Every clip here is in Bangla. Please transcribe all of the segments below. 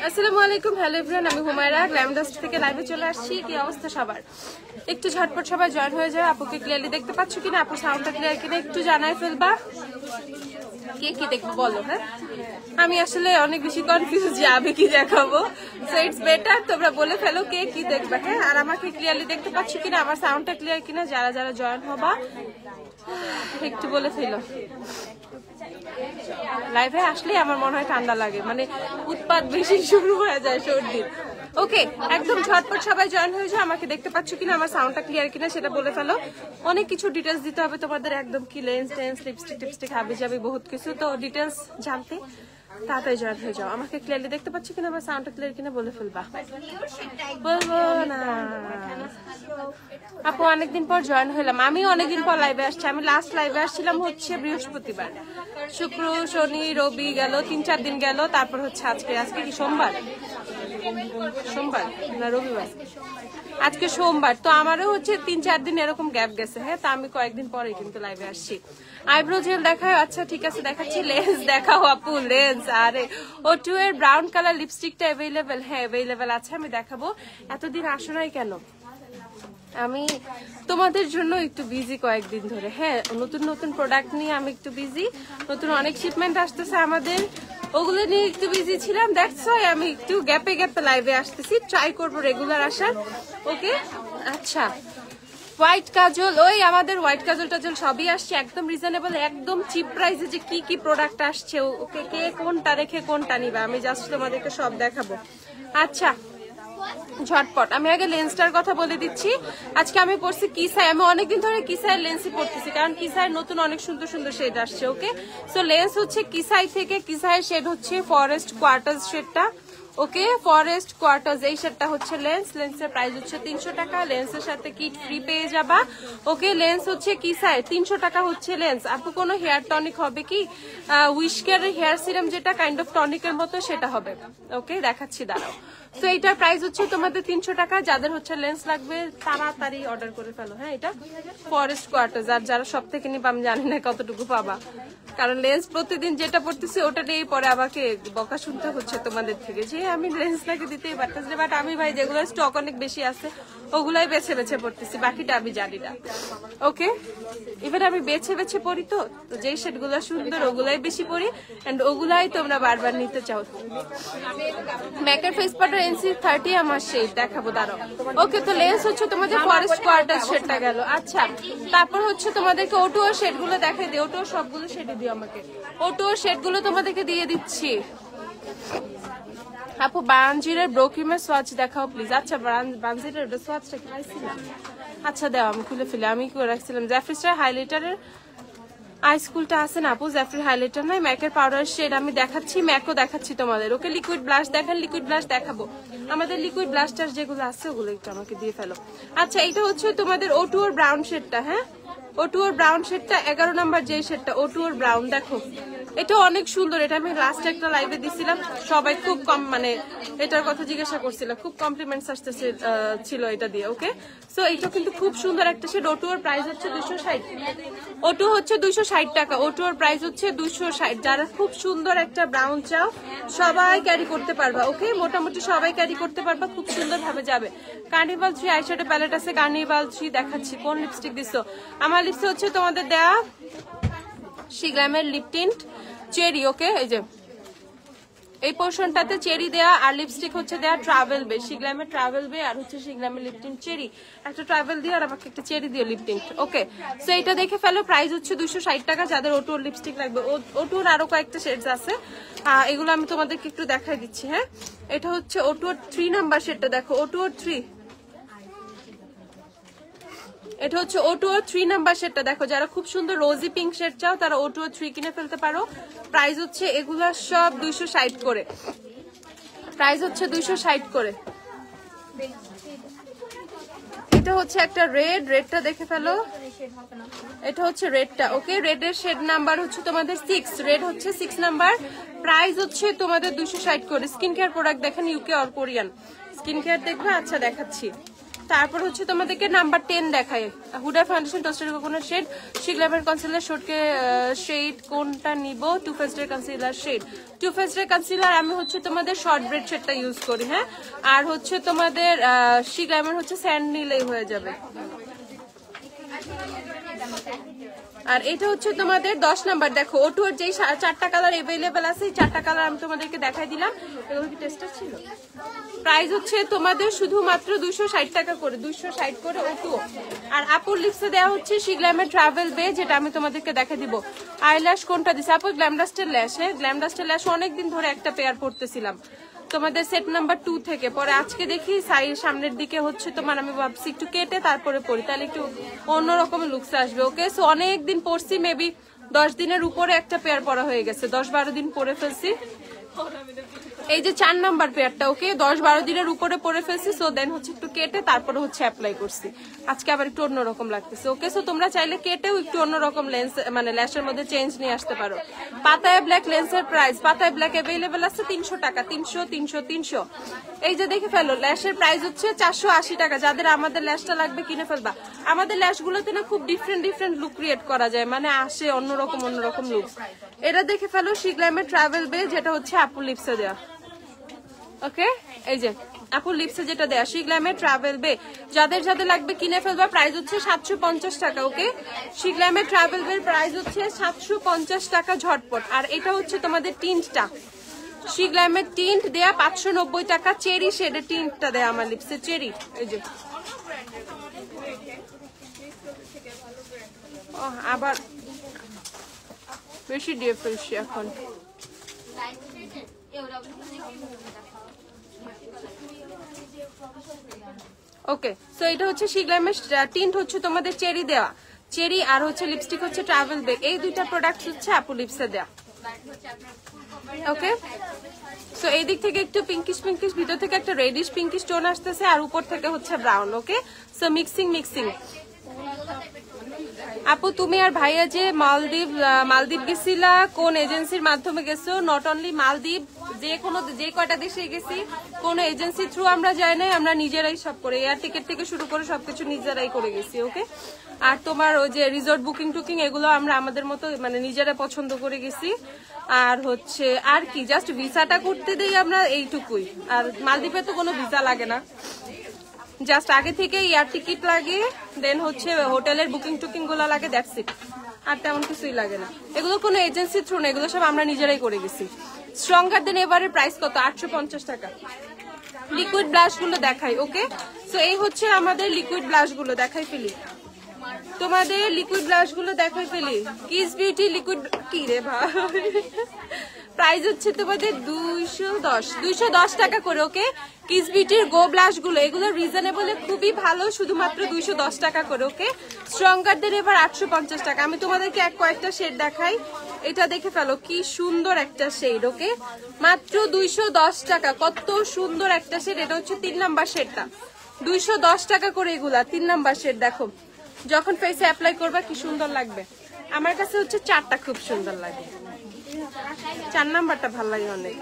আসসালামু আলাইকুম, হ্যালো এভরিওয়ান, আমি হুমায়রা গ্ল্যামডাস্ট থেকে লাইভে চলে আসছি। কি অবস্থা সবার? একটু ঝটপট সবাই জয়েন হয়ে যায়। আপুকে ক্লিয়ারলি দেখতে পাচ্ছ কিনা, আপুর সাউন্ডটা ক্লিয়ার কিনা একটু জানাই ফেলবা। কে কি দেখবো বলো? হ্যাঁ, আমি আসলে অনেক বেশি কনফিউজ যে আমি কি দেখাবো, সো ইটস বেটার তোমরা বলে ফেলো কে কি দেখবে। হ্যাঁ, আর আমাকে ক্লিয়ারলি দেখতে পাচ্ছ কিনা, আমার সাউন্ডটা ক্লিয়ার কিনা, যারা যারা জয়েন হবা একটু বলে ফেলো। লাইভে আসলে আমার মনে হয় ঠান্ডা লাগে, মানে উৎপাত বেশি শুরু হয়ে যায় সর্দির। ওকে, একদম ঝটপট সবাই জয়েন হয়ে যায়। আমাকে দেখতে পাচ্ছ কিনা, আমার সাউন্ডটা ক্লিয়ার কিনা সেটা বলে ফেলো। অনেক কিছু ডিটেলস দিতে হবে তোমাদের, একদম কি লেন্স টেন্স লিপস্টিক টিপস্টিক হাবি যাবে বহুত কিছু, তো ডিটেলস জানতে তাড়াতাড়ি জয়েন হয়ে যাও। আমাকে ক্লিয়ারলি দেখতে পাচ্ছ কিনা, আমার সাউন্ডটা ক্লিয়ার কিনা বলে ফেলবা। বলবো না আপু, অনেকদিন পর জয়েন হলাম। আমি অনেকদিন পর লাইভে আসছি। আমি লাস্ট লাইভে আসছিলাম হচ্ছে বৃহস্পতিবার, শুক্র শনি রবি গেল, 3-4 দিন গেল, তারপর হচ্ছে আজকে কি সোমবার না রবিবার, আজকে সোমবার, তো আমারও হচ্ছে 3-4 দিন এরকম গ্যাপ গেছে। হ্যাঁ, তা আমি কয়েকদিন পরে কিন্তু লাইভে আসছি। আইব্রো জেল দেখায়? আচ্ছা ঠিক আছে দেখাচ্ছি। লেন্স দেখাও আপু, লেন্স। আরে O2 এর ব্রাউন কালার লিপস্টিকটা অ্যাভেলেবেল? হ্যাঁ অ্যাভেলেবেল আছে, আমি দেখাবো। এতদিন আসো নাই কেন? আমি তোমাদের জন্য একটু বিজি কয়েকদিন ধরে। হ্যাঁ, নতুন নতুন প্রোডাক্ট নিয়ে আমি একটু বিজি, নতুন অনেক শিপমেন্ট আসতেছে আমাদের, ওগুলো নিয়ে একটু বিজি ছিলাম। দেখছো আমি একটু গ্যাপে গ্যাপে লাইভে আসতেছি, ট্রাই করবো রেগুলার আসার। ওকে আচ্ছা, হোয়াইট কাজল, ওই আমাদের হোয়াইট কাজল টাজল সবই আসছে, একদম রিজনেবল, একদম চিপ প্রাইসে। যে কি কি প্রোডাক্ট আসছে, ওকে কে কোনটা রেখে কোনটা নিবা, আমি জাস্ট তোমাদেরকে সব দেখাবো। আচ্ছা ঝটপট আমি আগে লেন্সটার কথা বলে দিচ্ছি। আজকে আমি পড়ছি কিসাই, আমি অনেকদিন ধরে কিসাইয়ের লেন্সই পড়তেছি, কারণ কিসাইয়ের নতুন অনেক সুন্দর সুন্দর শেড আসছে। ওকে, সো লেন্স হচ্ছে কিসাই থেকে, কিসাইয়ের শেড হচ্ছে ফরেস্ট কোয়ার্টার্স শেডটা। ওকে, ফরেস্ট কোয়ার্টার্স এই শেডটা হচ্ছে লেন্স। লেন্সের প্রাইস হচ্ছে 300 টাকা, লেন্সের সাথে কিট ফ্রি পেয়ে যাবা। ওকে, লেন্স হচ্ছে কিসাই, 300 টাকা হচ্ছে লেন্স। আপু কোনো হেয়ার টনিক হবে কি? উইশকেয়ারের হেয়ার সিরাম যেটা কাইন্ড অফ টনিকের মতো সেটা হবে। ওকে দেখাচ্ছি, দাঁড়াও। তো এইটার প্রাইস হচ্ছে তোমাদের 300 টাকা। যাদের হচ্ছে লেন্স লাগবে তাড়াতাড়ি অর্ডার করে ফেলো। হ্যাঁ, এটা ফরেস্ট কোয়ার্টার্স। আর যারা সব থেকে নিবা আমি জানি না কতটুকু পাবা, কারণ লেন্স প্রতিদিন যেটা পড়তেছি ওটা নিয়েই পরে আমাকে বকা শুনতে হচ্ছে তোমাদের থেকে, যে আমি লেন্স নাকি দিতেই পারতেছি। বাট আমি ভাই যেগুলো স্টক অনেক বেশি আছে ওগুলাই বেছে বেছে পড়তেছি, বাকিটা আমি জানি না। ওকে, এবার আমি বেছে বেছে পড়ি, তো যেই শেডগুলো সুন্দর ওগুলাই বেশি পড়ি, এন্ড ওগুলাই তোমরা বারবার নিতে চাও। ম্যাকের ফেস পাউডার NC30 আমার শেড দেখাবো, দাঁড়াও। ওকে, তো লেন্স হচ্ছে তোমাদের ফরেস্ট কোয়ার্টার শেডটা গেল। আচ্ছা, তারপর হচ্ছে তোমাদেরকে O2 শেড গুলো দেখাই দিই। O2 সবগুলো শেডে দিও আমাকে, O2 শেড গুলো তোমাদেরকে দিয়ে দিচ্ছি। আপু বানজিরের ব্রোক্রিমের সোয়াচ দেখাও প্লিজ। আচ্ছা, বানজিরের সোয়াচটা কি পাইছিলাম? আচ্ছা দাও, আমি খুলে ফেলে আমি কি রাখছিলাম। জ্যাফ্রিস্টার হাইলাইটারের আই স্কুলটা আছে না আপু, জ্যাফ্রি হাইলাইটার নাই। ম্যাকের পাউডার শেড আমি দেখাচ্ছি, ম্যাকও দেখাচ্ছি তোমাদের। ওকে, লিকুইড ব্লাশ দেখেন, লিকুইড ব্লাশ দেখাবো। আমাদের লিকুইড ব্লাশটার যেগুলো আছে ওগুলো একটু আমাকে দিয়ে ফেলো। আচ্ছা, এটা হচ্ছে তোমাদের O2 এর ব্রাউন শেডটা। হ্যাঁ, O2 এর ব্রাউন শেডটা 11 নাম্বার যে শেডটা O2 এর ব্রাউন, দেখো এটা অনেক সুন্দর। এটা আমি লাস্ট একটা লাইভে দিছিলাম, সবাই খুব কম মানে এটার কথা জিজ্ঞাসা করছিল, খুব কমপ্লিমেন্টস আসতেছে ছিল এটা দিয়ে। ওকে, সো এটা কিন্তু খুব সুন্দর একটা শেড। O2 এর প্রাইস হচ্ছে 260। O2 হচ্ছে 260 টাকা। O2 এর প্রাইস হচ্ছে 260। যারা খুব সুন্দর একটা ব্রাউন চাও সবাই ক্যারি করতে পারবা। ওকে, মোটামুটি সবাই ক্যারি করতে পারবা, খুব সুন্দর ভাবে যাবে। কার্নিভাল 3 আইশ্যাডো প্যালেট আছে, কার্নিভাল 3 দেখাচ্ছি। কোন লিপস্টিক দিছো? আমার লিপস্টিক হচ্ছে তোমাদের দেয়া শিগ্রামের লিপ টিন্ট চেরি। ওকে, এই যে এই পোর্শনটাতে চেরি দেয়া, আর লিপস্টিক হচ্ছে দেয়া ট্রাভেল বে, শিগ্রামের ট্রাভেল বে, আর হচ্ছে শিগ্রামের লিপ টিন্ট চেরি। একটা ট্রাভেল দিয়ে আর আমাকে একটা চেরি দিয়ে লিপ টিন্ট। ওকে, সো এটা দেখে ফেলো, প্রাইস হচ্ছে 260 টাকা। যাদের O2 লিপস্টিক লাগবে, O2 আরো কয়েকটা শেডস আছে, এগুলো আমি তোমাদেরকে একটু দেখাই দিচ্ছি। হ্যাঁ, এটা হচ্ছে O2 3 নাম্বার শেডটা, দেখো O2 3, এটা হচ্ছে O2 3 নাম্বার শেডটা। দেখো, যারা খুব সুন্দর রোজি পিঙ্ক শেড চাও তারা O2 3 কিনে ফেলতে পারো। প্রাইস হচ্ছে এগুলা সব 260 করে, প্রাইস হচ্ছে 260 করে। এটা হচ্ছে একটা রেডটা দেখে ফেলো, এটা হচ্ছে রেডটা। ওকে, রেডের শেড নাম্বার হচ্ছে তোমাদের 6, রেড হচ্ছে 6 নাম্বার। প্রাইস হচ্ছে তোমাদের 260 করে। স্কিন কেয়ার প্রোডাক্ট দেখেন, UK or Korean skin care দেখবে। আচ্ছা দেখাচ্ছি, তারপর হচ্ছে তোমাদেরকে নাম্বার 10 দেখায়, Huda foundation toasted coconut shade, শিগ্লামের কনসিলার শেড কোনটা নিব? টু ফেস্টের কনসিলার শেড, টু ফেস্টের কনসিলার আমি হচ্ছে তোমাদের শর্ট ব্রেড শেডটা ইউজ করি, হ্যাঁ। আর হচ্ছে তোমাদের শিগ্লামের হচ্ছে স্যান্ড নিলেই হয়ে যাবে। আর এটা হচ্ছে তোমাদের 10 নাম্বার। দেখো ওটুর যেই 4টা কালার अवेलेबल আছে, এই 4টা কালার আমি তোমাদেরকে দেখাই দিলাম। এগুলো কি টেস্টার ছিল? প্রাইস হচ্ছে তোমাদের শুধুমাত্র 260 টাকা করে, 260 করে ওটু। আর আপুর লিপসে দেওয়া হচ্ছে শিগ্লামের ট্রাভেল বে, যেটা আমি তোমাদেরকে দেখা দিব। আইল্যাশ কোনটা দিছে আপু? গ্ল্যামডাস্টের ল্যাশ, হ্যাঁ গ্ল্যামডাস্টের ল্যাশ অনেকদিন ধরে একটা পেয়ার পড়তেছিলাম তোমাদের সেট নাম্বার 2 থেকে। পরে আজকে দেখি সামনের দিকে হচ্ছে তোমার, আমি ভাবছি একটু কেটে তারপরে পরি, তাহলে একটু অন্যরকম লুকস আসবে। ওকে, সো অনেকদিন পরছি, মেবি 10 দিনের উপরে একটা পেয়ার পরা হয়ে গেছে, 10-12 দিন পরে ফেলছি। এই যে 4 নাম্বার পেয়ারটা, ওকে 10-12 দিনের উপরে পরে ফেলছি। সো দেন হচ্ছে একটু কেটে তারপরে হচ্ছে অ্যাপ্লাই করছি, আজকে আবার একটু অন্যরকম লাগতেছে। ওকে, সো তোমরা চাইলে কেটেও একটু অন্যরকম লেন্স মানে ল্যাশের মধ্যে চেঞ্জ নিয়ে আসতে পারো। পাতায়া ব্ল্যাক লেন্সের প্রাইস, পাতায়া ব্ল্যাক अवेलेबल আছে 300 টাকা, 300 300 300। এই যে দেখে ফেলো, ল্যাশের প্রাইস হচ্ছে 480 টাকা। যাদের আমাদের ল্যাশটা লাগবে কিনে ফেলবা। আমাদের ল্যাশগুলোতে না খুব ডিফারেন্ট লুক ক্রিয়েট করা যায়, মানে আসে অন্যরকম লুক। এটা দেখে ফেলো শিগ্লামের ট্রাভেল বে, যেটা হচ্ছে আপু লিপসে দেওয়া। ওকে, এই যে আপুর লিপসে যেটা দেয়া শিগ্লামের ট্রাভেল বে, যাদের লাগবে কিনে ফেলবা। প্রাইস হচ্ছে 750 টাকা। ওকে, শিগ্লামের ট্রাভেল বে প্রাইস হচ্ছে 750 টাকা ঝটপট। আর এটা হচ্ছে তোমাদের টিন্টটা, শিগ্লামের টিন্ট দেয়া 590 টাকা। চেরি শেডের টিন্টটা দেয়া আমার লিপসে, চেরি। এই যে আবার বেশি দিয়ে ফেলছি এখন। ওকে, সো এটা হচ্ছে শিগ্লামের টিন্ট, হচ্ছে তোমাদের চেরি দেওয়া, চেরি। আর হচ্ছে লিপস্টিক হচ্ছে ট্রাভেল বেগ। এই দুইটা প্রোডাক্ট হচ্ছে আপু লিপসে দেওয়া। ওকে, সো এই দিক থেকে একটু পিঙ্কিশ, ভিতর থেকে একটা রেডিশ পিঙ্কিশ টোন আসতেছে, আর উপর থেকে হচ্ছে ব্রাউন। ওকে, সো মিক্সিং। আপু তুমি আর ভাইয়া যে মালদ্বীপ গেছিলা, কোন এজেন্সির মাধ্যমে গেছো? নট অনলি মালদ্বীপ, যে কয়টা দেশে গেছি কোন এজেন্সি থ্রু আমরা যাই নাই, আমরা নিজেরাই সব করে, এয়ার টিকেট থেকে শুরু করে সবকিছু নিজেরাই করে গেছি। ওকে, আর তোমার ওই যে রিসোর্ট বুকিং টুকিং এগুলো আমরা আমাদের মতো মানে নিজেরা পছন্দ করে গেছি। আর হচ্ছে আর কি, জাস্ট ভিসাটা করতে দেই আমরা, এইটুকুই। আর মালদ্বীপে তো কোনো ভিসা লাগে না, জাস্ট আগে থেকে এয়ার টিকিট লাগে, দেন হচ্ছে হোটেলের বুকিং টুকিং গুলো লাগে, দ্যাটস ইট। আর তেমন কিছুই লাগে না। এগুলো কোনো এজেন্সি থ্রু না, এগুলো সব আমরা নিজেরাই করে গেছি। স্ট্রঙ্গার দেন এবারে প্রাইস কত? 850 টাকা। লিকুইড ব্লাশ গুলো দেখাই। ওকে, সো এই হচ্ছে আমাদের লিকুইড ব্লাশ গুলো, দেখাই ফেলি তোমাদের লিকুইড ব্লাশ গুলো, দেখাই ফেলি। কিস বিউটি লিকুইড, কি রে ভাই, প্রাইস হচ্ছে তোমাদের 210 টাকা করে। ওকে, কিস বিউটির গো ব্লাশ গুলো, এগুলো রিজনেবল, খুবই ভালো, শুধুমাত্র 210 টাকা করে। ওকে, স্ট্রঙ্গারদের এবার 850 টাকা। আমি তোমাদেরকে কয়েকটা শেড দেখাই, এটা দেখে ফেলো, কি সুন্দর একটা শেড। ওকে, মাত্র 210 টাকা, কত সুন্দর একটা শেড। এটা হচ্ছে 3 নাম্বার শেডটা, 210 টাকা করে এগুলা। 3 নাম্বার শেড দেখো, যখন ফেসে অ্যাপ্লাই করবা কি সুন্দর লাগবে। আমার কাছে হচ্ছে 4টা খুব সুন্দর লাগে, 4 নাম্বারটা ভালো লাগে অনেক।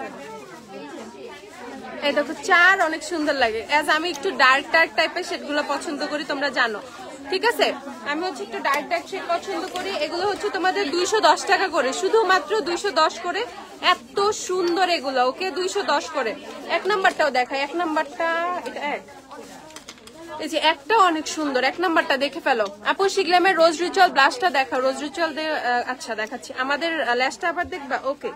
এই দেখো 4 অনেক সুন্দর লাগে। এজ আমি একটু ডার্ক টাইপের শেডগুলো পছন্দ করি, তোমরা জানো, ঠিক আছে। আমি হচ্ছে একটু ডার্ক শেড পছন্দ করি। এগুলো হচ্ছে তোমাদের 210 টাকা করে, শুধুমাত্র 210 করে। এত সুন্দর এগুলো। ওকে, 210 করে। 1 নাম্বারটাও দেখাই, 1 নাম্বারটা, এটা এই যে একটা অনেক সুন্দর, 1 নাম্বারটা দেখে ফেলো। আপু শিগ্লামের রোজ রিচুয়াল ব্লাশটা দেখা, রোজ রিচুয়াল আচ্ছা দেখাচ্ছি। আমাদের ল্যাশটা আবার দেখবা। ওকে,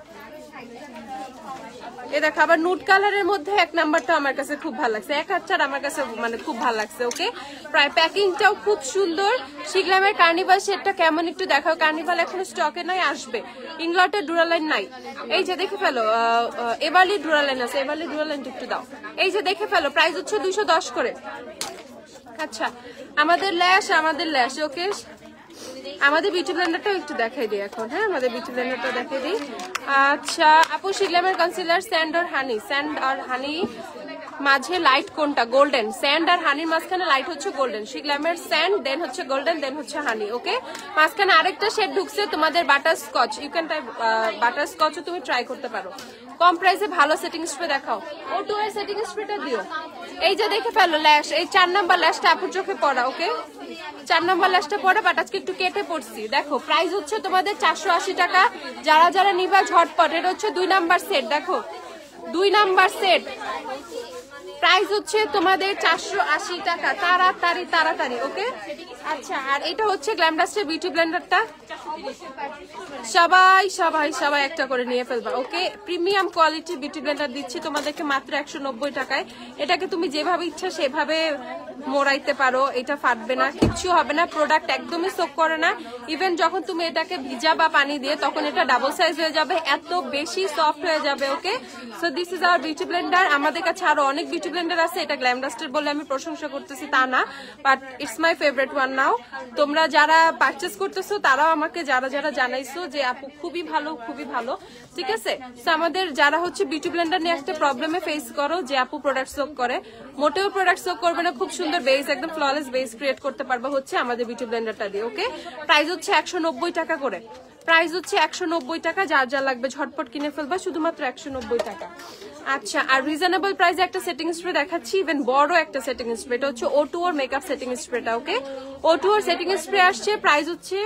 এ দেখো আবার নুড কালারের মধ্যে 1 নাম্বারটা আমার কাছে খুব ভালো লাগছে, 1 আমার কাছে মানে খুব ভালো লাগছে। ওকে, প্রায় প্যাকিংটাও খুব সুন্দর। শিগ্লামের কার্নিভাল শেডটা কেমন একটু দেখাও। কার্নিভাল এখন স্টকে নাই, আসবে। ইংলটের ডুরালাইন নাই। এই যে দেখে ফেলো, এবারলি ডুরালাইন আছে, এবারলি ডুরালাইনটা একটু দাও। এই যে দেখে ফেলো, প্রাইস হচ্ছে 210 করে। আচ্ছা, আমাদের ল্যাশ। ওকে, আমাদের বিউটি ব্লেন্ডারটাও একটু দেখাই দিই এখন। হ্যাঁ, আমাদের বিউটি ব্লেন্ডারটা দেখাই দিই। আচ্ছা আপু, শিগ্লামের কনসিলার স্যান্ড আর হানি মাঝে লাইট কোনটা? গোল্ডেন। স্যান্ড আর হানির মাঝখানে লাইট হচ্ছে গোল্ডেন। শিগ্লামের স্যান্ড, দেন হচ্ছে গোল্ডেন, দেন হচ্ছে হানি। ওকে, মাঝখানে আরেকটা শেড ঢুকছে তোমাদের butter scotch. You can try butter স্কচও, তুমি ট্রাই করতে পারো। কম প্রাইসে ভালো সেটিং স্প্রে দেখাও। O2 এর সেটিং স্প্রেটা দিও। এই যে দেখে ফেলো ল্যাশ, এই 4 নাম্বার ল্যাশটা আপুর চোখে পড়া। ওকে 4 নাম্বার ল্যাশটা পড়া, বাট আজকে একটু কেটে পড়ছি। দেখো প্রাইস হচ্ছে তোমাদের 480 টাকা। যারা যারা নিবা ঝটপট। এটা হচ্ছে 2 নাম্বার সেট, দেখো 2 নাম্বার সেট, প্রাইস হচ্ছে তোমাদের 480 টাকা। তাড়াতাড়ি তাড়াতাড়ি। ওকে আচ্ছা, আর এটা হচ্ছে গ্ল্যামডাস্টের বিউটি ব্লেন্ডারটা, সবাই সবাই সবাই একটা করে নিয়ে ফেলবা। ওকে প্রিমিয়াম কোয়ালিটির বিউটি ব্লেন্ডার দিচ্ছি তোমাদেরকে মাত্র 190 টাকায়। এটাকে তুমি যেভাবে ইচ্ছা সেভাবে মোড়াইতে পারো, এটা ফাটবে না, কিচ্ছু হবে না, প্রোডাক্ট একদমই সোক করে না। ইভেন যখন তুমি এটাকে ভিজা বা পানি দিয়ে তখন এটা ডাবল সাইজ হয়ে যাবে, এত বেশি সফট হয়ে যাবে। Okay so this is our beauty Blender. আমাদের কাছে আরো অনেক বিউটি ব্লেন্ডার আছে, এটা গ্ল্যামডাস্টের বলে আমি প্রশংসা করতেছি তা না, but it's my favourite one now. তোমরা যারা পারচেস করতেছো তারাও আমাকে যারা যারা জানাইছো যে আপু খুবই ভালো খুবই ভালো, ঠিক আছে। সো আমাদের যারা হচ্ছে বিউটি ব্লেন্ডার নিয়ে একটা প্রবলেমে ফেস করো যে আপু প্রোডাক্ট সোক করে, মোটেও প্রোডাক্ট সোক করবে না, খুব সুন্দর বেস, একদম ফ্ললেস বেস ক্রিয়েট করতে পারবে হচ্ছে আমাদের বিউটি ব্লেন্ডারটা দিয়ে। ওকে প্রাইস হচ্ছে 190 টাকা করে, প্রাইস হচ্ছে 190 টাকা। যার যা লাগবে ঝটপট কিনে ফেলবা, শুধুমাত্র 190 টাকা। আচ্ছা, আর রিজনেবল প্রাইসে একটা সেটিং স্প্রে দেখাচ্ছি, ইভেন বড় একটা সেটিং স্প্রে, এটা হচ্ছে O2 এর মেকআপ সেটিং স্প্রেটা। ওকে O2 এর সেটিং স্প্রে আসছে, প্রাইস হচ্ছে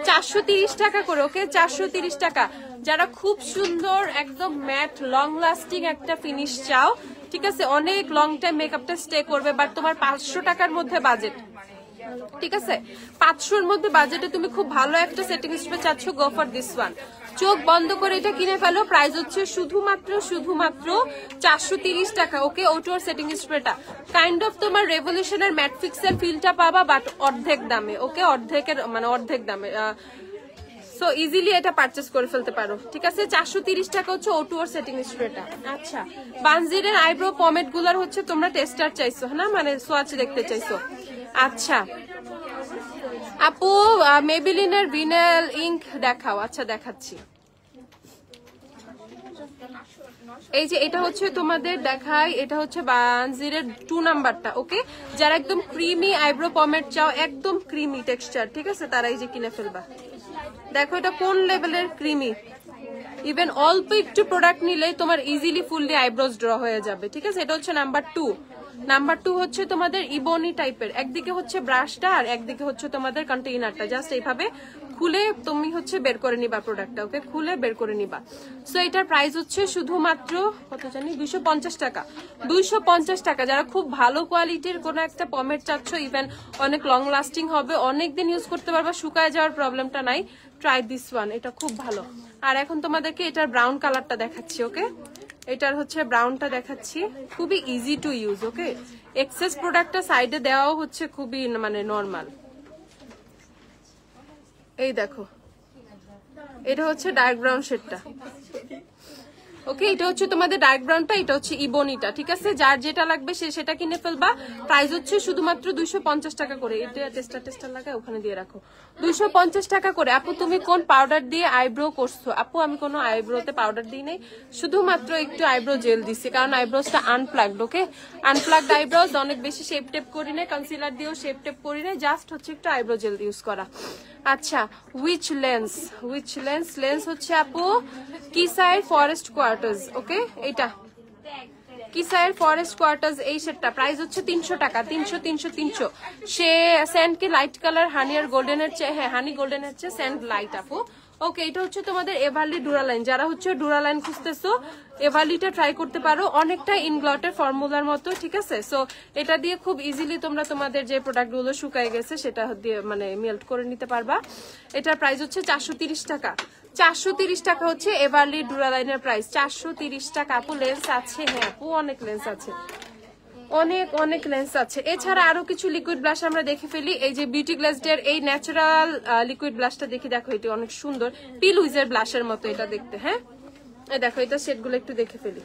430 টাকা করে। ওকে 430 টাকা। যারা খুব সুন্দর একদম ম্যাট লং লাস্টিং একটা ফিনিশ চাও, ঠিক আছে, অনেক লং টাইম মেকআপটা স্টে করবে, বাট তোমার 500 টাকার মধ্যে বাজেট, ঠিক আছে, 500-র মধ্যে বাজেটে তুমি খুব ভালো একটা সেটিং স্প্রে চাচ্ছ, গো ফর দিস ওয়ান। চোখ বন্ধ করে এটা কিনে ফেলো, প্রাইস হচ্ছে শুধুমাত্র 430 টাকা। ওকে O2 এর সেটিং স্প্রেটা কাইন্ড অফ তোমার রেভলিউশনের ম্যাট ফিক্সের ফিলটা পাবা, বাট অর্ধেক দামে। ওকে অর্ধেকের মানে অর্ধেক দামে, সো ইজিলি এটা পারচেস করে ফেলতে পারো, ঠিক আছে। 430 টাকা হচ্ছে O2 এর সেটিং স্প্রেটা। আচ্ছা, বানজিরের আইব্রো পমেড গুলার হচ্ছে তোমরা টেস্টার চাইছো না, মানে সোয়াচ দেখতে চাইছো। আচ্ছা আপু মেবিলিনের ভিনেল ইঙ্ক দেখাও। আচ্ছা দেখাচ্ছি, এই যে এটা হচ্ছে তোমাদের দেখাই, এটা হচ্ছে বানজিরের 2 নাম্বারটা। ওকে যারা একদম ক্রিমি আইব্রো পমেড চাও, একদম ক্রিমি টেক্সচার, ঠিক আছে, তারা এই যে কিনে ফেলবা। দেখো এটা কোন লেভেলের ক্রিমি, ইভেন অল্প একটু প্রোডাক্ট নিলে তোমার ইজিলি ফুললি আইব্রোজ ড্র হয়ে যাবে, ঠিক আছে। এটা হচ্ছে নাম্বার 2। নাম্বার 2 হচ্ছে তোমাদের ইবনি টাইপের, একদিকে হচ্ছে ব্রাশটা আর একদিকে হচ্ছে তোমাদের কন্টেইনারটা, জাস্ট এইভাবে খুলে তুমি হচ্ছে বের করে নিবা প্রোডাক্টটা। ওকে খুলে বের করে নিবা। সো এটার প্রাইস হচ্ছে শুধুমাত্র কত জানি 250 টাকা। 250 টাকা। যারা খুব ভালো কোয়ালিটির কোন একটা পমেড চাচ্ছ, ইভেন অনেক লং লাস্টিং হবে, অনেকদিন ইউজ করতে পারবা, শুকায় যাওয়ার প্রবলেমটা নাই, ট্রাই দিস ওয়ান, এটা খুব ভালো। আর এখন তোমাদেরকে এটার ব্রাউন কালারটা দেখাচ্ছি। ওকে এটার হচ্ছে ব্রাউনটা দেখাচ্ছি, খুবই ইজি টু ইউজ। ওকে এক্সেস প্রোডাক্টটা সাইডে দেওয়াও হচ্ছে খুবই মানে নর্মাল। এই দেখো এটা হচ্ছে ডার্ক ব্রাউন শেডটা। ওকে এটা হচ্ছে তোমাদের ডার্ক ব্রাউনটা, এটা হচ্ছে ইবনিটা, ঠিক আছে। যার যেটা লাগবে সে সেটা কিনে ফেলবা। প্রাইস হচ্ছে শুধুমাত্র 250 টাকা করে। এটা টেস্টার লাগায় ওখানে দিয়ে রাখো, 250 টাকা করে। আপু তুমি কোন পাউডার দিয়ে আইব্রো করছো? আপু আমি কোনো আইব্রোতে পাউডার দিই নাই, শুধুমাত্র একটু আইব্রো জেল দিচ্ছি, কারণ আইব্রোসটা আনপ্লাগড। ওকে আনপ্লাগড আইব্রোজ, অনেক বেশি শেপ টেপ করি না, কনসিলার দিয়েও শেপ টেপ করি না, জাস্ট হচ্ছে একটু আইব্রো জেল ইউজ করা। আচ্ছা উইচ লেন্স হচ্ছে আপু কিসাইর ফরেস্ট কোয়ার্টার্স। ওকে এটা কিসাইর ফরেস্ট কোয়ার্টার্স, এই সেটটা প্রাইস হচ্ছে 300 টাকা। 300 সে স্যান্ড কি লাইট কালার হানি আর গোল্ডেনের চেয়ে, হ্যাঁ হানি গোল্ডেনের চেয়ে স্যান্ড লাইট আপু। ওকে এটা হচ্ছে তোমাদের এভারলি ডুরালাইন, যারা হচ্ছে ডুরালাইন খুঁজতেছো এভারলিটা ট্রাই করতে পারো, অনেকটা ইনগ্লটের ফর্মুলার মতো, ঠিক আছে। সো এটা দিয়ে খুব ইজিলি তোমরা তোমাদের যে প্রোডাক্টগুলো শুকায় গেছে সেটা দিয়ে মানে মেল্ট করে নিতে পারবা। এটার প্রাইস হচ্ছে 430 টাকা। 430 টাকা হচ্ছে এভারলি ডুরালাইনের প্রাইস, 430 টাকা। আপু লেন্স আছে? হ্যাঁ আপু অনেক লেন্স আছে, অনেক লেন্স আছে। এছাড়া আরো কিছু লিকুইড ব্লাশ আমরা দেখে ফেলি। এই যে বিউটি গ্লেজডের এই ন্যাচারাল লিকুইড ব্লাশটা দেখি, দেখো এটা অনেক সুন্দর, পিলুইজের ব্লাশের মতো এটা দেখতে। হ্যাঁ এই দেখো এটা সেটগুলো একটু দেখে ফেলি,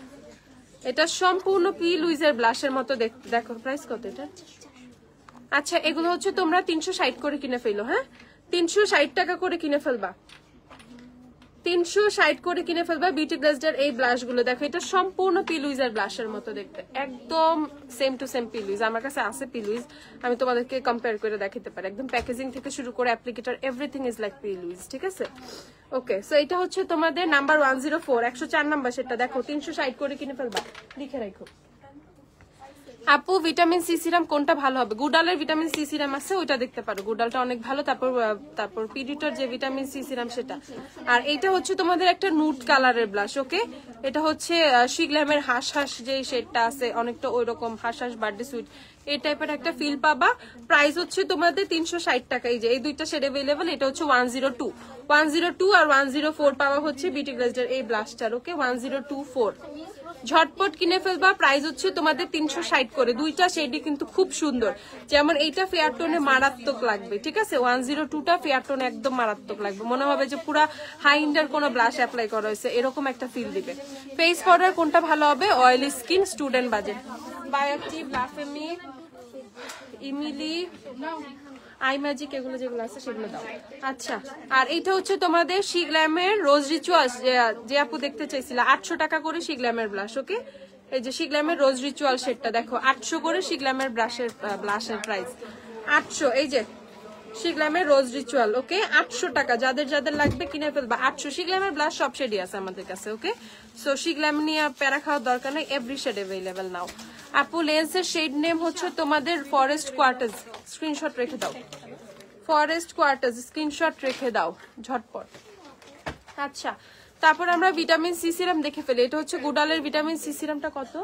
এটা সম্পূর্ণ পিলুইজের ব্লাশের মতো দেখতে। দেখো প্রাইস কত এটা? আচ্ছা এগুলো হচ্ছে তোমরা 360 করে কিনে ফেলো। হ্যাঁ 360 টাকা করে কিনে ফেলবা, 360 করে কিনে ফেলবা বিউটি গ্লেজডার এই ব্লাশ গুলো। দেখো এটা সম্পূর্ণ পিলুইজের ব্লাশের মতো দেখতে, একদম সেম টু সেম পিলুইজ। আমার কাছে আছে পিলুইজ, আমি তোমাদেরকে কম্পেয়ার করে দেখাতে পারি। একদম প্যাকেজিং থেকে শুরু করে অ্যাপ্লিকেটর এভরিথিং ইজ লাইক পিলুইজ, ঠিক আছে? ওকে, সো এটা হচ্ছে তোমাদের নাম্বার 104, 104 নাম্বার সেটা। দেখো 360 করে কিনে ফেলবা, লিখে রাখো। আপু ভিটামিন সি সিরাম কোনটা ভালো হবে? গুডালের ভিটামিন সি সিরাম আছে, ওইটা দেখতে পারো, গুডালটা অনেক ভালো। তারপর পিডিটর যে ভিটামিন সি সিরাম সেটা। আর এইটা হচ্ছে তোমাদের একটা নুট কালারের ব্লাশ। ওকে, এটা হচ্ছে শিগ্ল্যামের হাঁস হাঁস যে শেডটা আছে, অনেকটা ওই রকম হাঁস হাঁস বার্থডে সুইট এই টাইপের একটা ফিল পাবা। প্রাইস হচ্ছে তোমাদের 360 টাকা। এই যে এই দুইটা শেড अवेलेबल, এটা হচ্ছে 102 আর 104 পাওয়া হচ্ছে বিউটি গ্লেজডার এই ব্লাশটার। ওকে, 1024 ঝটপট কিনে ফেলবা। প্রাইস হচ্ছে তোমাদের 360 করে। দুইটা শেডই কিন্তু খুব সুন্দর, যেমন এইটা ফেয়ার টোনে মারাত্মক লাগবে, ঠিক আছে? 102টা ফেয়ার টোনে একদম মারাত্মক লাগবে, মনে হবে যে পুরা হাই ইন্ডার কোনো ব্লাশ অ্যাপ্লাই করা হয়েছে, এরকম একটা ফিল দিবে। ফেস পাউডার কোনটা ভালো হবে? Oily skin, student budget, Biotique, লাফেমি, ইমিলি, আই ম্যাজিক, এগুলো যেগুলো আছে সেগুলো দাও। আচ্ছা, আর এইটা হচ্ছে তোমাদের শিগ্ল্যামের রোজ রিচুয়াল, যে আপু দেখতে চাইছিল, 800 টাকা করে শিগ্ল্যামের ব্লাশ। ওকে, এই যে শিগ্ল্যামের রোজ রিচুয়াল সেটটা দেখো 800 করে শিগ্ল্যামের ব্লাশের প্রাইস 800। এই যে শিগ্ল্যামের রোজ রিচুয়াল, ওকে 800 টাকা। যাদের যাদের লাগবে কিনে ফেলবা 800। শিগ্ল্যামের ব্লাশ সব শেডই আছে আমাদের কাছে। ওকে, সো শিগ্ল্যাম নিয়ে প্যারা খাওয়ার দরকার নেই, এভরি শেড अवेलेबल নাও। আপু লেন্সের শেড নেম হচ্ছে তোমাদের ফরেস্ট কোয়ার্টার্স, স্ক্রিনশট রেখে দাও। ফরেস্ট কোয়ার্টার্স স্ক্রিনশট রেখে দাও ঝটপট। আচ্ছা, তারপর আমরা ভিটামিন সি সিরাম দেখে ফেলি। এটা হচ্ছে গুডালের ভিটামিন সি সিরামটা কত?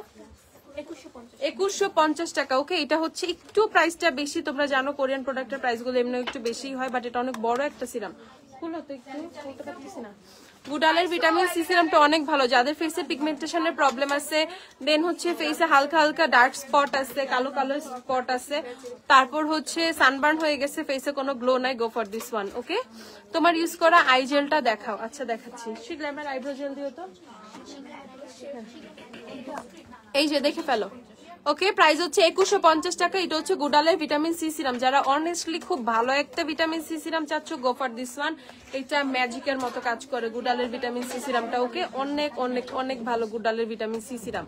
2150 টাকা। ওকে, এটা হচ্ছে একটু প্রাইসটা বেশি, তোমরা জানো কোরিয়ান প্রোডাক্টের প্রাইস গুলো এমনি একটু বেশি হয়, বাট এটা অনেক বড় একটা সিরাম। খুলো তো একটু, বলতে পারতেছি না। গুডালের ভিটামিন সি সিরামটা অনেক ভালো যাদের ফেসে পিগমেন্টেশনের প্রবলেম আছে, দেন হচ্ছে ফেসে হালকা হালকা ডার্ক স্পট আছে, কালো কালো স্পট আছে, তারপর হচ্ছে সানবার্ন হয়ে গেছে, ফেসে কোনো গ্লো নাই, গো ফর দিস ওয়ান। ওকে, তোমার ইউজ করা আই জেলটা দেখাও। আচ্ছা দেখাচ্ছি, শিগ্ল্যামের আইব্রো জেল দিও তো, এই যে দেখে ফেলো। ওকে, প্রাইস হচ্ছে 2150 টাকা। এটা হচ্ছে গুডালের ভিটামিন সি সিরাম। যারা অনেস্টলি খুব ভালো একটা ভিটামিন সি সিরাম চাচ্ছ, গো ফর দিস ওয়ান। এটা ম্যাজিকের মতো কাজ করে গুডালের ভিটামিন সি সিরামটা। ওকে, অনেক অনেক অনেক ভালো গুডালের ভিটামিন সি সিরাম,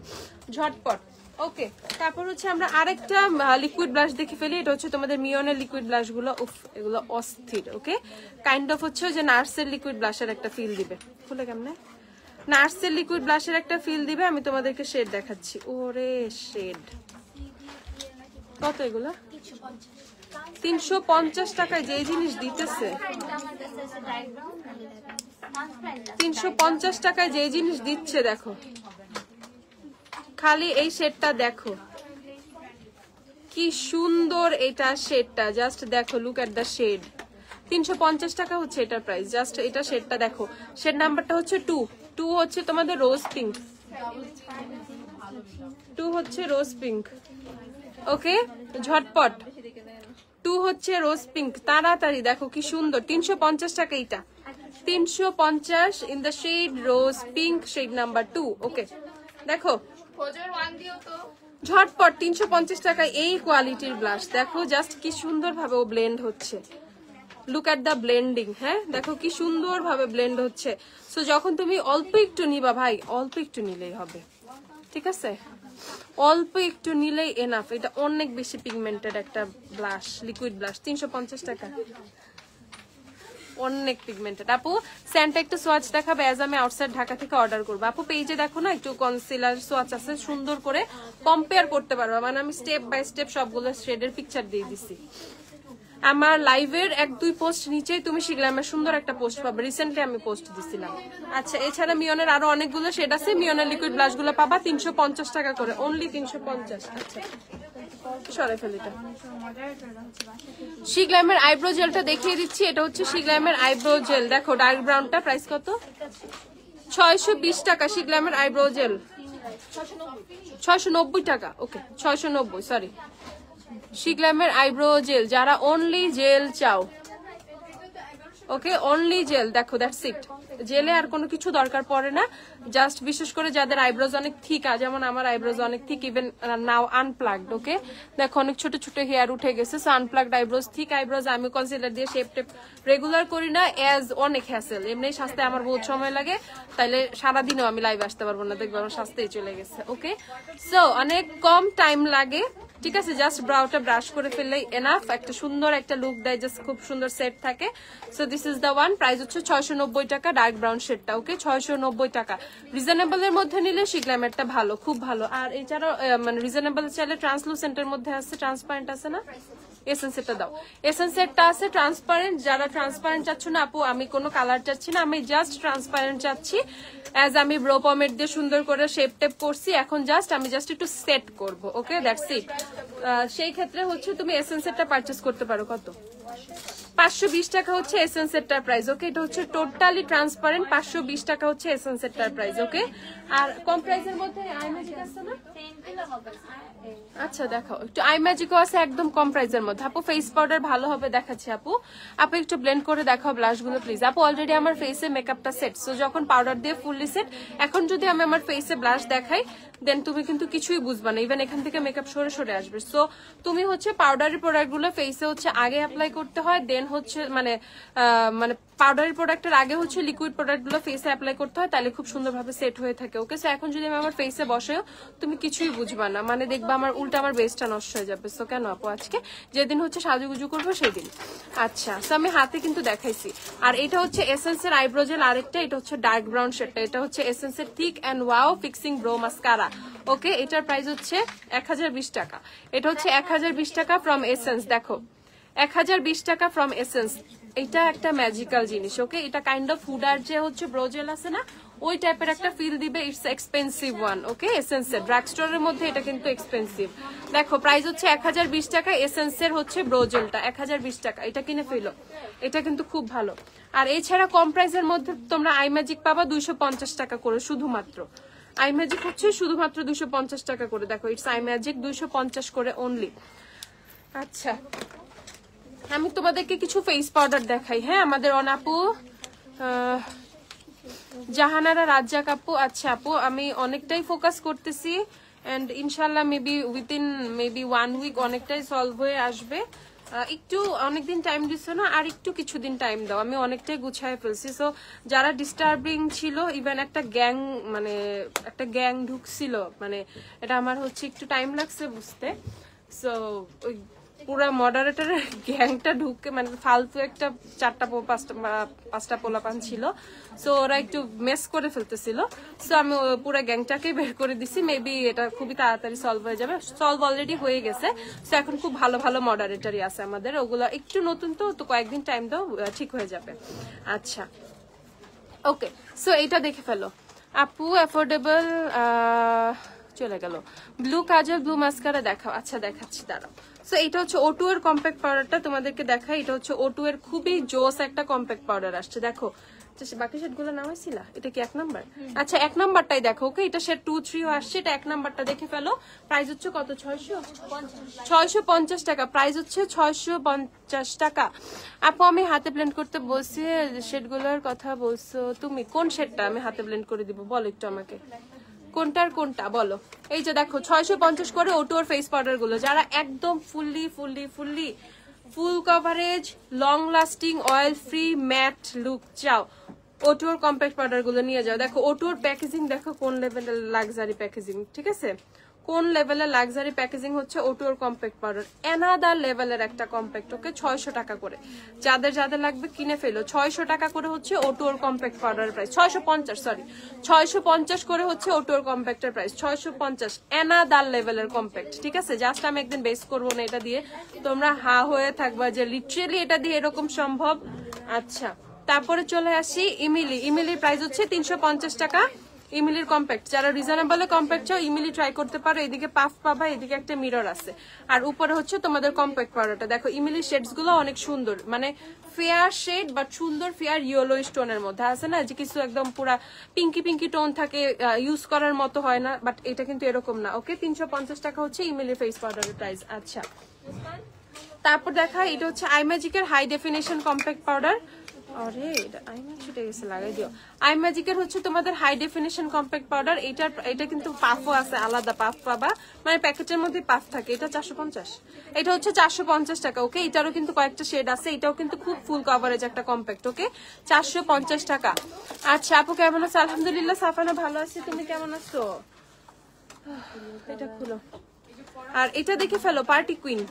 ঝটপট। ওকে, তারপর হচ্ছে আমরা আরেকটা লিকুইড ব্লাশ দেখে ফেলি। এটা হচ্ছে তোমাদের মিয়নের লিকুইড ব্লাশ গুলো, উফ এগুলো অস্থির। ওকে, কাইন্ড অফ হচ্ছে যে নার্সের লিকুইড ব্লাশের একটা ফিল দিবে। খুলে কেমনে? নার্সের লিকুইড ব্লাশের একটা ফিল দিবে। আমি তোমাদেরকে শেড দেখাচ্ছি। ওরে শেড কত এগুলো? 350 টাকায় যে জিনিস দিতেছে, 350 টাকায় যে জিনিস দিচ্ছে, দেখো খালি এই শেডটা দেখো কি সুন্দর। এটা শেডটা জাস্ট দেখো, লুক এট দ্য শেড। 350 টাকা হচ্ছে এটার প্রাইস। জাস্ট এটা শেডটা দেখো, শেড নাম্বারটা হচ্ছে 2 হচ্ছে তোমাদের রোজ পিঙ্ক, 2 হচ্ছে রোজ পিঙ্ক। ওকে, ঝটপট 2 হচ্ছে রোজ পিঙ্ক, তাড়াতাড়ি দেখো কি সুন্দর। 350 টাকা এটা, 350 in the shade rose pink, shade number 2। Okay, দেখো ঝটপট 350 টাকায় এই কোয়ালিটির ব্লাশ দেখো, জাস্ট কি সুন্দর ভাবে ও ব্লেন্ড হচ্ছে। Look at the blending. হ্যাঁ, দেখো কি সুন্দর ভাবে ব্লেন্ড হচ্ছে। সো যখন তুমি অল্প একটু নিবা ভাই, অল্প একটু নিলেই হবে, ঠিক আছে? অল্প একটু নিলেই এনাফ। এটা অনেক বেশি পিগমেন্টেড একটা ব্লাশ, লিকুইড ব্লাশ, 350 টাকা, অনেক পিগমেন্টেড। আপু স্যান্টা একটু সোয়াচ দেখাবে, অ্যাজ আমি আউটসাইড ঢাকা থেকে অর্ডার করবো। আপু পেজে দেখো না, একটু কনসিলার সোয়াচ আছে, সুন্দর করে কম্পেয়ার করতে পারবো। মানে আমি স্টেপ বাই স্টেপ সবগুলো শেডের পিকচার দিয়ে দিছি। আমার লাইভের 1-2 পোস্ট নিচেই তুমি শিগ্ল্যামের সুন্দর একটা পোস্ট পাবে, রিসেন্টলি আমি পোস্ট দিছিলাম। আচ্ছা, এছাড়া মিয়নের আরো অনেকগুলো শেড আছে। মিয়নের লিকুইড ব্লাশ গুলো পাবা 350 টাকা করে, অনলি 350। আচ্ছা, সরে ফেলিটা। শিগ্ল্যামের আইব্রো জেলটা দেখিয়ে দিচ্ছি। এটা হচ্ছে শিগ্ল্যামের আইব্রো জেল, দেখো ডার্ক ব্রাউনটা। প্রাইস কত? 620 টাকা। শিগ্ল্যামের আইব্রো জেল 690 টাকা। ওকে, 690, সরি। শিগ্ল্যামের আইব্রো জেল, যারা অনলি জেল চাও, ওকে অনলি জেল, দেখো দ্যাটস ইট। জেলে আর কোনো কিছু দরকার পড়ে না, জাস্ট বিশেষ করে যাদের আইব্রোজ অনেক থিক, যেমন আমার আইব্রোজ অনেক থিক, ইভেন নাও আনপ্লাগড। ওকে দেখো অনেক ছোট ছোট হেয়ার উঠে গেছে, so unplugged eyebrows, thick eyebrows আমি কনসিলার দিয়ে শেপ টেপ রেগুলার করি না, এজ অনেক হ্যাসেল, এমনি সাজতে আমার বহুত সময় লাগে, তাইলে সারাদিনও আমি লাইভ আসতে পারবো না, দেখবো আমার সাজতেই চলে গেছে। ওকে সো অনেক কম টাইম লাগে, ঠিক আছে, জাস্ট ব্রাউটা ব্রাশ করে ফেললেই এনাফ, একটা সুন্দর একটা লুক দেয়, জাস্ট খুব সুন্দর সেট থাকে। So this is the one, price হচ্ছে 690 টাকা ডার্ক ব্রাউন শেডটা। ওকে 690 টাকা, রিজনেবল এর মধ্যে নিলে শিগ্ল্যামেরটা ভালো, খুব ভালো। আর এছাড়াও মানে রিজনেবল চাইলে ট্রান্সলুসেন্টের মধ্যে আছে, ট্রান্সপারেন্ট আছে না, এসেন্সেরটা দাও, এসেন্সেরটা আছে ট্রান্সপারেন্ট। যারা ট্রান্সপারেন্ট চাচ্ছ না আপু, আমি কোনো কালার চাচ্ছি না, আমি জাস্ট ট্রান্সপারেন্ট চাচ্ছি, অ্যাজ আমি ব্রো পমেট দিয়ে সুন্দর করে শেপ টেপ করছি, এখন আমি জাস্ট একটু সেট করব। Okay that's it. সেই ক্ষেত্রে হচ্ছে তুমি এসেন্সেরটা পারচেস করতে পারো, কত 520 টাকা হচ্ছে এসেন্সেরটার প্রাইস। ওকে এটা হচ্ছে টোটালি ট্রান্সপারেন্ট, 520 টাকা হচ্ছে এসেন্সেরটার প্রাইস। ওকে আর কম প্রাইসের মধ্যে আই ম্যাজিক আছে না, আচ্ছা দেখো একটু আই ম্যাজিকও আছে একদম কম প্রাইসের মধ্যে। আপু ফেস পাউডার ভালো হবে দেখাচ্ছি, আপু আপু একটু ব্লেন্ড করে দেখাও ব্লাশ গুলো প্লিজ। আপু অলরেডি আমার ফেসে মেকআপটা সেট, সো যখন পাউডার দিয়ে ফুললি সেট, এখন যদি আমি আমার ফেসে ব্লাশ দেখাই দেন তুমি কিন্তু কিছুই বুঝবা না, ইভেন এখান থেকে মেকআপ সরে সরে আসবে। সো তুমি হচ্ছে পাউডারি প্রোডাক্ট গুলো ফেসে হচ্ছে আগে অ্যাপ্লাই করতে হয়, দেন হচ্ছে মানে পাউডারি প্রোডাক্টের আগে হচ্ছে লিকুইড প্রোডাক্ট গুলো ফেসে অ্যাপ্লাই করতে হয়, তাহলে খুব সুন্দরভাবে সেট হয়ে থাকে। ওকে সো এখন যদি আমি আমার ফেসে বসেও তুমি কিছুই বুঝবা না, মানে দেখবা আমার উল্টা আমার বেসটা নষ্ট হয়ে যাবে। সো কেন আপু আজকে যেদিন হচ্ছে সাজুগুজু করবো সেদিন। আচ্ছা সো আমি হাতে কিন্তু দেখাইছি। আর এটা হচ্ছে এসেন্সের আইব্রো জেল আরেকটা, এটা হচ্ছে ডার্ক ব্রাউন শেডটা, এটা হচ্ছে এসেন্সের thick and wow fixing brow mascara. Okay এটার প্রাইস হচ্ছে 1020 টাকা, এটা হচ্ছে 1020 টাকা ফ্রম এসেন্স। দেখো 1020 টাকা ফ্রম এসেন্স, এটা একটা ম্যাজিক্যাল জিনিস। ওকে এটা কাইন্ড অফ হুডার যে হচ্ছে ব্রোজেল আছে না, ওই টাইপের একটা ফিল দিবে। It's expensive one. ওকে এসেন্সের ড্রাগ স্টোরের মধ্যে এটা কিন্তু এক্সপেন্সিভ। দেখো প্রাইস হচ্ছে 1020 টাকা, এসেন্সের হচ্ছে ব্রোজেলটা 1020 টাকা, এটা কিনে ফেলো, এটা কিন্তু খুব ভালো। আর এছাড়া কম প্রাইসের মধ্যে তোমরা আই ম্যাজিক পাবা 250 টাকা করে, শুধুমাত্র আই ম্যাজিক হচ্ছে শুধুমাত্র 250 টাকা করে। দেখো ইটস আই ম্যাজিক 250 করে অনলি। আচ্ছা আমি তোমাদেরকে কিছু ফেস পাউডার দেখাই। হ্যাঁ আমাদের অনাপু জাহানারা রাজ্জাক আপু, আচ্ছা আপু আমি অনেকটাই ফোকাস করতেছি এন্ড ইনশাল্লাহ মেবি উইথিন মেবি 1 উইক অনেকটাই সলভ হয়ে আসবে। একটু অনেকদিন টাইম দিচ্ছ না, আর একটু কিছুদিন টাইম দাও, আমি অনেকটাই গুছায় ফেলছি। সো যারা ডিস্টার্বিং ছিল, ইভেন একটা গ্যাং ঢুকছিল, মানে এটা আমার হচ্ছে একটু টাইম লাগছে বুঝতে। সো ওই পুরা মডারেটরের গ্যাংটা ঢুকে মানে ফালতু একটা 4-5টা পোলাপান ছিল, সো ওরা একটু মেস করে ফেলতেছিল। সো আমি পুরো গ্যাংটাকে বের করে দিছি, মেবি এটা খুবই তাড়াতাড়ি সলভ হয়ে যাবে, সলভ অলরেডি হয়ে গেছে। সো এখন খুব ভালো ভালো মডারেটরই আছে আমাদের, ওগুলো একটু নতুন তো কয়েকদিন টাইম দাও ঠিক হয়ে যাবে। আচ্ছা ওকে সো এটা দেখে ফেলো আপু, অ্যাফোর্ডেবল চলে গেল। ব্লু কাজল ব্লু মাস্কারা দেখাও, আচ্ছা দেখাচ্ছি দাঁড়াও। সো এটা হচ্ছে O2 এর কম্প্যাক্ট পাউডারটা তোমাদেরকে দেখাই, এটা হচ্ছে O2 এর খুবই জোস একটা কম্প্যাক্ট পাউডার আসছে। দেখো বাকি শেড গুলো নামাইছিলা, এটা কি 1 নাম্বার? আচ্ছা 1 নাম্বারটাই দেখো। ওকে এটা শেড 2, 3 আসছে, এটা 1 নাম্বারটা দেখে ফেলো। প্রাইস হচ্ছে কত? 650 টাকা, প্রাইস হচ্ছে 650 টাকা। আপু আমি হাতে ব্লেন্ড করতে বলছি, শেড গুলোর কথা বলছো তুমি, কোন শেডটা আমি হাতে ব্লেন্ড করে দিব বলো একটু আমাকে, কোনটার কোনটা বলো। এই যে দেখো 650 করে O2 এর ফেস পাউডার গুলো, যারা একদম full coverage long lasting oil free matte look চাও, O2 এর কম্প্যাক্ট পাউডার গুলো নিয়ে যাও। দেখো O2 এর প্যাকেজিং দেখো কোন লেভেলের লাক্সারি প্যাকেজিং, ঠিক আছে কোন লেভেলের লাক্সারি প্যাকেজিং হচ্ছে O2 এর কম্প্যাক্ট পাউডার, অ্যানাদার লেভেলের একটা কম্প্যাক্ট। ওকে 600 টাকা করে, যাদের লাগবে কিনে ফেলো। 600 টাকা করে হচ্ছে O2 এর কম্প্যাক্ট পাউডার প্রাইস, 650 করে হচ্ছে O2 এর কম্প্যাক্টের প্রাইস 650, অ্যানাদার লেভেলের কম্প্যাক্ট। ঠিক আছে জাস্ট আমি একদিন বেস করবো না এটা দিয়ে, তোমরা হা হয়ে থাকবা যে লিটারেলি এটা দিয়ে এরকম সম্ভব। আচ্ছা তারপরে চলে আসি ইমিলির প্রাইস হচ্ছে 350 টাকা। ইমিলির কম্প্যাক্ট, যারা রিজনেবলে কম্প্যাক্ট চাও ইমিলি ট্রাই করতে পারো। এদিকে পাফ পাবা, এদিকে একটা মিরর আছে, আর উপরে হচ্ছে তোমাদের কম্প্যাক্ট পাউডারটা। দেখো ইমিলির শেডস গুলো অনেক সুন্দর, মানে ফেয়ার শেড বাট সুন্দর ফেয়ার ইয়েলো স্টোনের মধ্যে আছে না, যে কিছু একদম পুরা পিঙ্কি টোন থাকে, ইউজ করার মতো হয় না, বাট এটা কিন্তু এরকম না। ওকে 350 টাকা হচ্ছে ইমিলির ফেস পাউডারের প্রাইস। আচ্ছা তারপর দেখা এটা হচ্ছে আই ম্যাজিকের হাই ডেফিনেশন কম্প্যাক্ট পাউডার, আরে আইম্যাজিক ছুটে গেছে, লাগাই দিও। আইম্যাজিকের হচ্ছে তোমাদের হাই ডেফিনিশন কম্প্যাক্ট পাউডার। এটা কিন্তু পাফও আছে, আলাদা পাফ পাবা, মানে প্যাকেটের মধ্যে পাফ থাকে। এটা 450, এটা হচ্ছে 450 টাকা। ওকে, এটারও কিন্তু কয়েকটা শেড আছে, এটাও কিন্তু খুব ফুল কভারেজ একটা কম্প্যাক্ট। ওকে, 450 টাকা। আচ্ছা আপু কেমন আছো? আলহামদুলিল্লাহ সাফানা ভালো আছি, তুমি কেমন আছো? এটা খুলো, আর এটা দেখে ফেলো, পার্টি কুইন।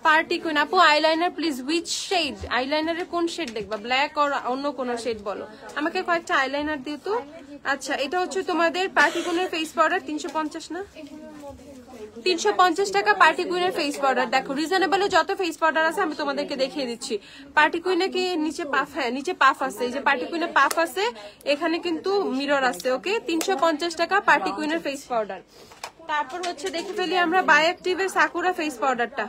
পার্টি কুইন আপু আইলাইনার প্লিজ, উইচ শেড? আইলাইনারের কোন শেড দেখবা, ব্ল্যাক আর অন্য কোন শেড বলো আমাকে, কয়েকটা আইলাইনার দিও তো। আচ্ছা এটা হচ্ছে তোমাদের পার্টি কুইনের ফেস পাউডার, 350 না, 350 টাকা পার্টি কুইনের ফেস পাউডার। দেখো রিজনেবলে যত ফেস পাউডার আছে আমি তোমাদেরকে দেখিয়ে দিচ্ছি। পার্টি কুইনে কি নিচে পাফ, হ্যাঁ নিচে পাফ আছে, এই যে পার্টি কুইনে পাফ আছে, এখানে কিন্তু মিরর আছে। ওকে, 350 টাকা পার্টি কুইনের ফেস পাউডার। তারপর হচ্ছে দেখে ফেলি আমরা বায়োঅ্যাক্টিভের সাকুরা ফেস পাউডারটা।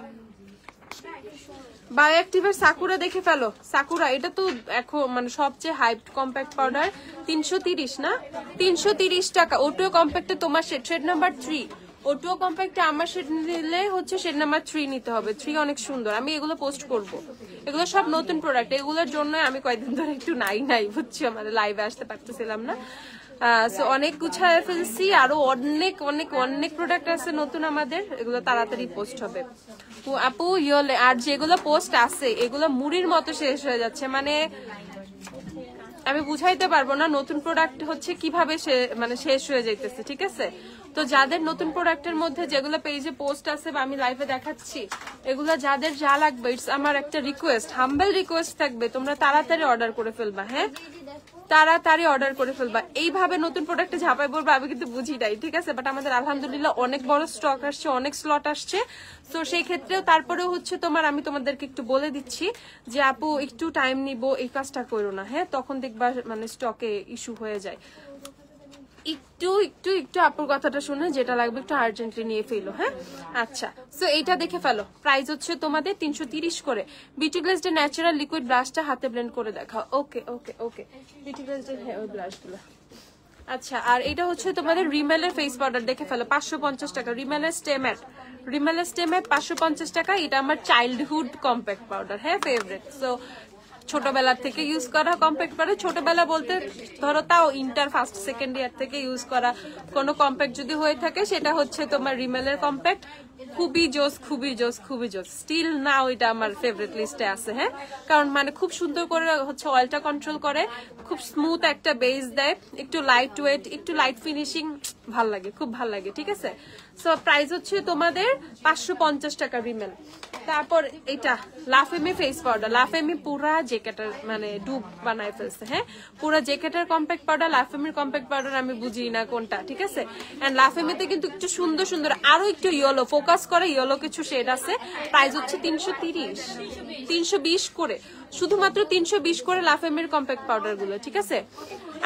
বায়োঅ্যাক্টিভের সাকুরা দেখে ফেলো, সাকুরা এটা তো এখন মানে সবচেয়ে হাইপড কম্প্যাক্ট পাউডার। 330 না, 330 টাকা। ওটুও কম্প্যাক্টে তোমার শেড নাম্বার 3, ওটুও কম্প্যাক্টে আমার শেড নিলে হচ্ছে শেড নাম্বার 3 নিতে হবে। 3 অনেক সুন্দর, আমি এগুলো পোস্ট করব। এগুলো সব নতুন প্রোডাক্ট, এগুলোর জন্য আমি কয়েকদিন ধরে একটু নাই বুঝছো, মানে লাইভে আসতে পারতেছিলাম না। অনেক গুছায় ফেলছি, আরো অনেক অনেক অনেক প্রোডাক্ট আছে নতুন আমাদের, এগুলো তাড়াতাড়ি পোস্ট হবে আপু। আর যেগুলো পোস্ট আছে এগুলো মুড়ির মতো শেষ হয়ে যাচ্ছে, মানে আমি বুঝাইতে পারবো না নতুন প্রোডাক্ট হচ্ছে কিভাবে মানে শেষ হয়ে যাইতেছে। ঠিক আছে, তো যাদের নতুন প্রোডাক্টের মধ্যে যেগুলো পেজে পোস্ট আছে বা আমি লাইভে দেখাচ্ছি, এগুলো যাদের যা লাগবে, ইটস আমার একটা রিকোয়েস্ট, হাম্বল রিকোয়েস্ট থাকবে, তোমরা তাড়াতাড়ি অর্ডার করে ফেলবা। হ্যাঁ তাড়াতাড়ি অর্ডার করে ফেলবা। এইভাবে নতুন প্রোডাক্টে ঝাঁপাই পড়বো আমি কিন্তু বুঝি নাই, ঠিক আছে, বাট আমাদের আলহামদুলিল্লাহ অনেক বড় স্টক আসছে, অনেক স্লট আসছে। তো সেই ক্ষেত্রেও তারপরেও হচ্ছে আমি তোমাদেরকে একটু বলে দিচ্ছি যে আপু একটু টাইম নিব, এই কাজটা করো না। হ্যাঁ তখন দেখবা মানে স্টকে ইস্যু হয়ে যায়। একটু একটু একটু আপুর কথাটা শুনে যেটা লাগবে একটু আর্জেন্টলি নিয়ে ফেলো। হ্যাঁ আচ্ছা, সো এইটা দেখে ফেলো, প্রাইস হচ্ছে তোমাদের 330 করে। বিউটি গ্লেজড ন্যাচারাল লিকুইড ব্রাশটা হাতে ব্লেন্ড করে দেখাও। ওকে ওকে ওকে, বিউটি গ্লেজড ওই ব্রাশগুলো। আচ্ছা, আর এটা হচ্ছে তোমাদের রিমেলের ফেস পাউডার দেখে ফেলো, 550 টাকা। রিমেলের স্টে ম্যাট, 550 টাকা। এটা আমার চাইল্ডহুড কম্প্যাক্ট পাউডার, হ্যাঁ ফেভারিট। সো ছোটবেলা থেকে ইউজ করা কম্প্যাক্ট পাউডার, ছোটবেলা বলতে ধরো তাও ইন্টার ফার্স্ট সেকেন্ড ইয়ার থেকে ইউজ করা কোনো কম্প্যাক্ট যদি হয়ে থাকে সেটা হচ্ছে তোমার রিমেলের কম্প্যাক্ট। খুবই জোস, খুবই জোস, খুবই জোস। স্টিল নাও এটা আমার ফেভারিট লিস্টে আছে। হ্যাঁ কারণ মানে খুব সুন্দর করে হচ্ছে অয়েলটা কন্ট্রোল করে, খুব স্মুথ একটা বেস দেয়, একটু লাইট ওয়েট, একটু লাইট ফিনিশিং, ভাল লাগে, খুব ভাল লাগে। ঠিক আছে, সো প্রাইস হচ্ছে তোমাদের 550 টাকা রিমেল। তারপর এটা লাফেমি ফেস পাউডার, লাফেমি পুরা জ্যাকেটের মানে ডুব বানায় ফেলছে। হ্যাঁ পুরা জ্যাকেটের কম্প্যাক্ট পাউডার, লাফেমির কম্প্যাক্ট পাউডার আমি বুঝি না কোনটা। ঠিক আছে, এন্ড লাফেমিতে কিন্তু একটু সুন্দর সুন্দর আরো একটু ইয়েলো ফোকাস করে, ইয়েলো কিছু শেড আছে। প্রাইস হচ্ছে 330, 320 করে, শুধুমাত্র 320 করে লাফেমির কম্প্যাক্ট পাউডার গুলো। ঠিক আছে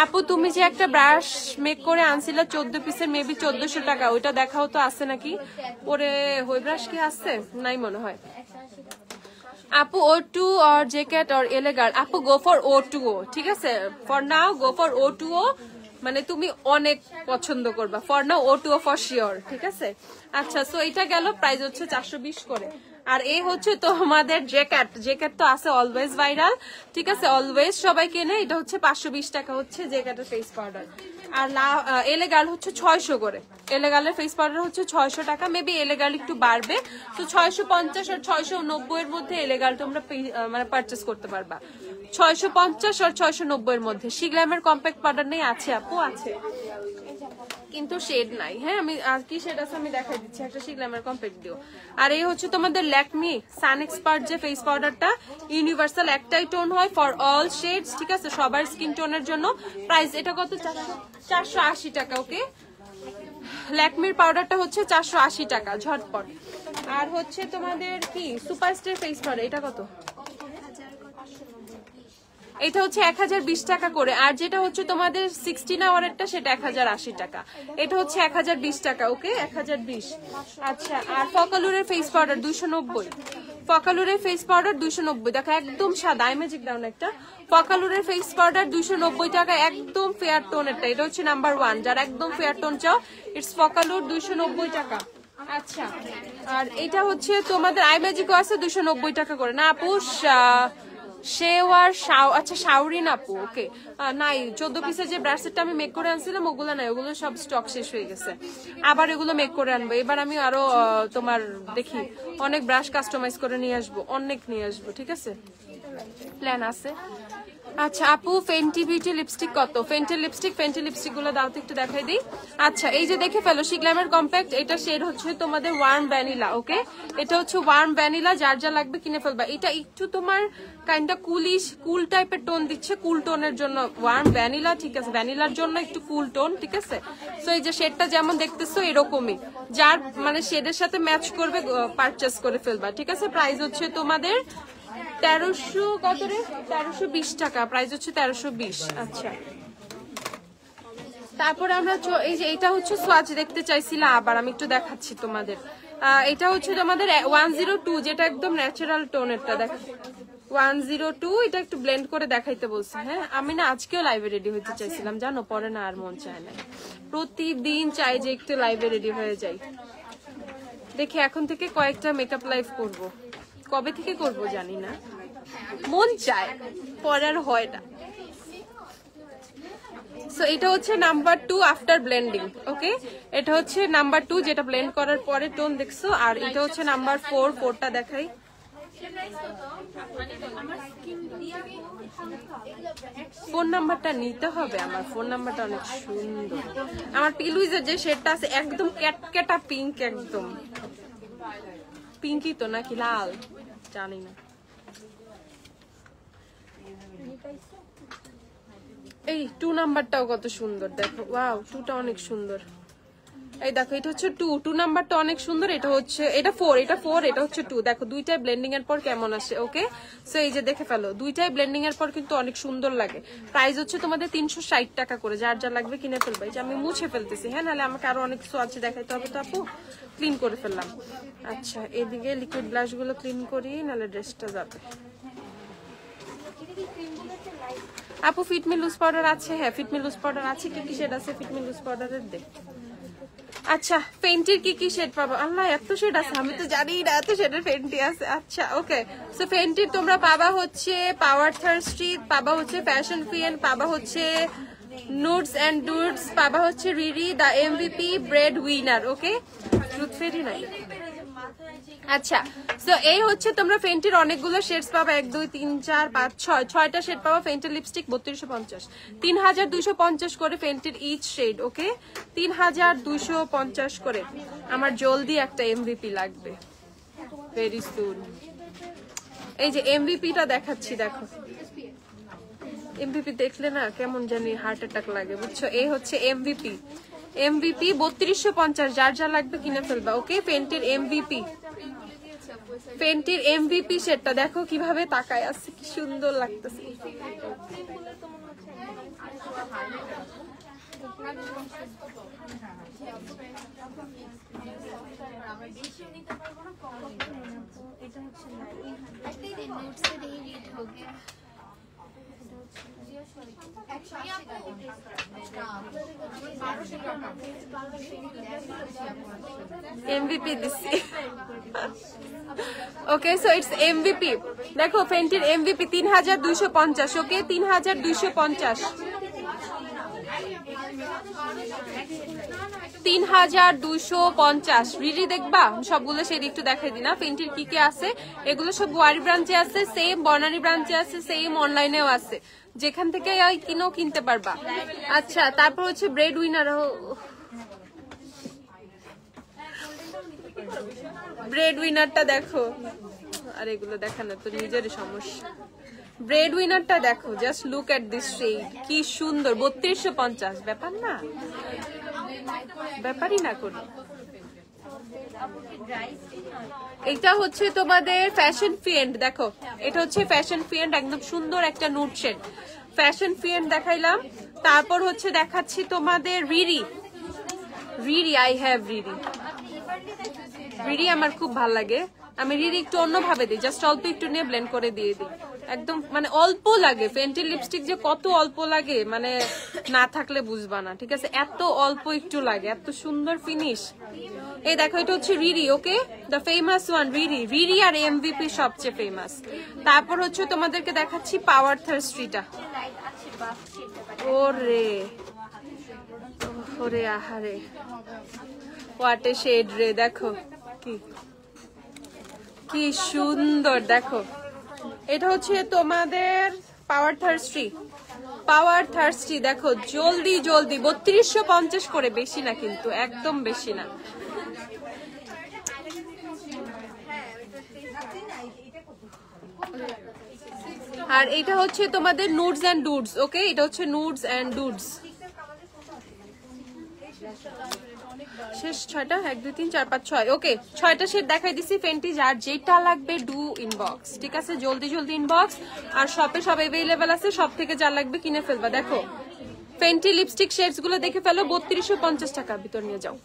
আপু, তুমি যে একটা ব্রাশ মেক করে আনছিলা 14 পিসের, মেবি 1400 টাকা, ওইটা দেখাও তো আছে নাকি ওরে, ওই ব্রাশ কি আছে নাই মনে হয়। আপু O2 or জ্যাকেট or এলেগার, আপু গো ফর O2O। ঠিক আছে, for now go for O2O, মানে তুমি অনেক পছন্দ করবা। For now O2O for sure. ঠিক আছে, আচ্ছা সো এটা গেল, প্রাইস হচ্ছে 420 করে। আর এই হচ্ছে তোমাদের জ্যাকেট, জ্যাকেট তো আছে অলওয়েজ ভাইরাল। ঠিক আছে, অলওয়েজ সবাই কেনে, এটা হচ্ছে 520 টাকা হচ্ছে জ্যাকেটের ফেস পাউডার। আর এলেগাল হচ্ছে 600 করে, এলেগালের ফেস পাউডার হচ্ছে 600 টাকা। মেবি এলেগাল একটু বাড়বে, তো 650 আর 690 এর মধ্যে এলেগাল তোমরা মানে পারচেস করতে পারবা। 650 আর 690 এর মধ্যে। শিগ্লামের কম্প্যাক্ট পাউডার নেই, আছে আপু আছে, কিন্তু শেড নাই। হ্যাঁ আমি আর কি শেড আছে আমি দেখাই দিচ্ছি, একটা শিগ্লামের কম্প্যাক্ট দিও। আর এই হচ্ছে তোমাদের ল্যাকমি সান এক্সপার্ট যে ফেস পাউডারটা, ইউনিভার্সাল একটাই টোন হয় ফর অল শেডস। ঠিক আছে, সবার স্কিন টোনের জন্য। প্রাইস এটা কত, 480 টাকা। ওকে, ল্যাকমির পাউডারটা হচ্ছে 480 টাকা ঝটপট। আর হচ্ছে তোমাদের কি সুপারস্টার ফেস পাউডার, এটা কত, এটা হচ্ছে 1020 টাকা করে। আর যেটা হচ্ছে তোমাদের 16 আওয়ারেরটা সেটা 1080 টাকা, এটা হচ্ছে 1020 টাকা। ওকে 1020। আচ্ছা, আর ফকালুরের ফেস পাউডার 290, ফকালুরের ফেস পাউডার 290 টাকা, একদম সাদা। ম্যাজিক ডাউন একটা ফকালুরের ফেস পাউডার 290 টাকা, একদম ফেয়ার টোনেরটা। এটা হচ্ছে নাম্বার 1, যারা একদম ফেয়ার টোন চাও, ইটস ফকালুর 290 টাকা। আচ্ছা, আর এটা হচ্ছে তোমাদের আই ম্যাজিকও আছে 290 টাকা করে। না আপু শেওয়ার আচ্ছা শাওরিন আপু, ওকে। নাই 14 পিসের যে ব্রাশ সেটটা আমি মেক করে আনছিলাম ওগুলো নাই, ওগুলো সব স্টক শেষ হয়ে গেছে। আবার এগুলো মেক করে আনবো এবার। আমি আরো তোমার দেখি অনেক ব্রাশ কাস্টমাইজ করে নিয়ে আসবো, অনেক নিয়ে আসবো, ঠিক আছে, প্ল্যান আছে। আচ্ছা আপু ফেন্টি বিউটি লিপস্টিক কত? ফেন্টি লিপস্টিক গুলো দাও তো একটু দেখাই দিই। আচ্ছা এই যে দেখে ফেলো, শি গ্ল্যামার কম্প্যাক্ট, এটা শেড হচ্ছে তোমাদের ওয়ার্ম ভ্যানিলা, ওকে। এটা হচ্ছে ওয়ার্ম ভ্যানিলা, যার যা লাগবে কিনে ফেলবা। এটা একটু তোমার কাইন্ডটা কুল টাইপের টোন দিচ্ছে, কুল টোনের জন্য ওয়ার্ম ভ্যানিলা, ঠিক আছে, ভ্যানিলার জন্য একটু কুল টোন, ঠিক আছে। তো এই যে শেডটা যেমন দেখতেছো এরকমই, যার মানে শেডের সাথে ম্যাচ করবে পারচেস করে ফেলবা, ঠিক আছে। প্রাইস হচ্ছে তোমাদের 1300 কত রে, 1320 টাকা, প্রাইস হচ্ছে 1320। আচ্ছা তারপরে আমরা এই যে এটা হচ্ছে সোয়াচ দেখতে চাইছিলাম, আবার আমি একটু দেখাচ্ছি তোমাদের। এটা হচ্ছে তোমাদের 102, যেটা একদম ন্যাচারাল টোনেরটা, দেখো 102, এটা একটু ব্লেন্ড করে দেখাইতে বলছে। হ্যাঁ আমি না আজকেও লাইভে রেডি হতে চাইছিলাম জানো, পরে না আর মন চায় না, প্রতিদিন চাই যে একটু লাইভে রেডি হয়ে যাই। দেখি এখন থেকে কয়েকটা মেকআপ লাইভ করব, কবে থেকে করব জানি না, মন চায়, পরে আর হয় না। সো এটা হচ্ছে নাম্বার 2 আফটার ব্লেন্ডিং, ওকে। এটা হচ্ছে নাম্বার 2 যেটা ব্লেন্ড করার পরে টোন দেখছো, আর এটা হচ্ছে নাম্বার 4টা দেখাই। ফোন নাম্বারটা নিতে হবে, আমার ফোন নাম্বারটা অনেক সুন্দর। আমার পিলুইজের যে শেডটা আছে একদম ক্যাটক্যাটা পিঙ্ক, একদম পিঙ্কি তো নাকি লাল জানি না। এই 2 নাম্বারটাও কত সুন্দর, দেখো ওয়াও 2টা অনেক সুন্দর। এই দেখো এটা হচ্ছে 2 নাম্বারটা অনেক সুন্দর, এটা হচ্ছে এটা 4, এটা হচ্ছে 2, দেখো দুইটাই ব্লেন্ডিং এর পর কেমন আসে, ওকে। সো এই যে দেখে ফেলো, দুইটাই ব্লেন্ডিং এর পর কিন্তু অনেক সুন্দর লাগে। প্রাইস হচ্ছে তোমাদের 360 টাকা করে, যার যা লাগবে কিনে ফেলবে। এই যে আমি মুছে ফেলতেছি, হ্যাঁ নাহলে আমাকে আরো অনেক কিছু আছে দেখাইতে হবে, তো আপু ক্লিন করে ফেললাম। আচ্ছা এদিকে লিকুইড ব্লাশ গুলো ক্লিন করি, নাহলে ড্রেসটা যাবে। আপু ফিটমি লুজ পাউডার আছে? হ্যাঁ ফিটমি লুজ পাউডার আছে। কি কি শেড আছে ফিটমি লুজ পাউডারের দেখ। আচ্ছা ফেন্টির কি কি শেড পাবো? আল্লাহ এত শেড আছে, আমি তো জানি না এত শেডের ফেন্টি আছে। আচ্ছা ওকে, সো ফেন্টির তোমরা পাবা হচ্ছে পাওয়ার থার্স্টি, পাবা হচ্ছে ফ্যাশন ফিয়েন, পাবা হচ্ছে নুডস এন্ড ডুডস, পাবা হচ্ছে রিরি, দা এমভিপি, ব্রেড উইনার, ওকে। ট্রুথ ফেরি নাই। আচ্ছা সো এই হচ্ছে তোমরা ফেন্টির অনেকগুলো শেডস পাবা, 1 2 3 4 5 6টা শেড পাবা। ফেন্টির লিপস্টিক 3250, 3250 করে ফেন্টির ইচ শেড, ওকে 3250 করে। আমার জলদি একটা এমভিপি লাগবে, ভেরি সুন। এই যে এমভিপিটা দেখাচ্ছি, দেখো এমভিপি দেখলে না কেমন জানি হার্ট অ্যাটাক লাগে, বুঝছো। এই হচ্ছে এমভিপি 3250, যার যা লাগবে কিনে ফেলবা, ওকে। ফেন্টির এমভিপি শেডটা দেখো কিভাবে তাকায় আছে, কি সুন্দর লাগতেছে। এমভিপি দিছি, ওকে। সো ইটস এমভিপি, দেখো ফেন্টির এমভিপি 3250, ওকে 3250, 3250। রিরি দেখবা সবগুলো শেড একটু দেখাই দিই না, ফেন্টির কি কি আছে। এগুলো সব ওয়ারি ব্রাঞ্চে আছে, সেম বনানী ব্রাঞ্চে আছে, সেম অনলাইনেও আছে, যেখান থেকে কিনেও কিনতে পারবা। আচ্ছা তারপর হচ্ছে ব্রেড উইনার, ব্রেড উইনারটা দেখো, আর এগুলো দেখানো তো নিজেরই সমস্যা। ব্রেড উইনারটা দেখো, just look at this shade, কি সুন্দর। 3250, ব্যাপার না, ব্যাপারই না কোনো। এটা হচ্ছে তোমাদের ফ্যাশন ফিয়েন্ড, দেখো এটা হচ্ছে ফ্যাশন ফিয়েন্ড, একদম সুন্দর একটা নুড শেড, ফ্যাশন ফিয়েন্ড দেখাইলাম। তারপর হচ্ছে দেখাচ্ছি তোমাদের রিরি, আই হ্যাভ রিরি আমার খুব ভাল লাগে। আমি রিরি একটু অন্যভাবে দিই, জাস্ট অল্প একটু নিয়ে ব্লেন্ড করে দিয়ে দিই, একদম মানে অল্প লাগে। ফেন্টির লিপস্টিক যে কত অল্প লাগে, মানে না থাকলে বুঝবা না, ঠিক আছে। এত অল্প একটু লাগে, এত সুন্দর ফিনিশ, এই দেখো এটা হচ্ছে রিরি, ওকে, দ্য ফেমাস ওয়ান রিরি। রিরি আর এমভিপি সবচেয়ে ফেমাস। তারপর হচ্ছে তোমাদেরকে দেখাচ্ছি পাওয়ার থার্স্টিটা। ওরে ওরে আহারে, হোয়াট এ শেড রে, দেখো কি কি সুন্দর। দেখো এটা হচ্ছে তোমাদের পাওয়ার থার্স্টি। পাওয়ার থার্স্টি দেখো, জলদি জলদি 3250 করে, বেশি না কিন্তু, একদম বেশি না। আর এটা হচ্ছে তোমাদের নুডস এন্ড ডুডস, ওকে, এটা হচ্ছে নুডস এন্ড ডুডস। শেষ 6টা, 1 2 3 4 5 6, ওকে 6টা শেড দেখাই দিছি ফেন্টি। যার যেটা লাগবে ডু ইনবক্স, ঠিক আছে, জলদি জলদি ইনবক্স। আর শপে সব অ্যাভেলেবেল আছে, সব থেকে যা লাগবে কিনে ফেলবা। দেখো ফেন্টি লিপস্টিক শেডস গুলো দেখে ফেলো, 3250 টাকার ভিতর নিয়ে যাও।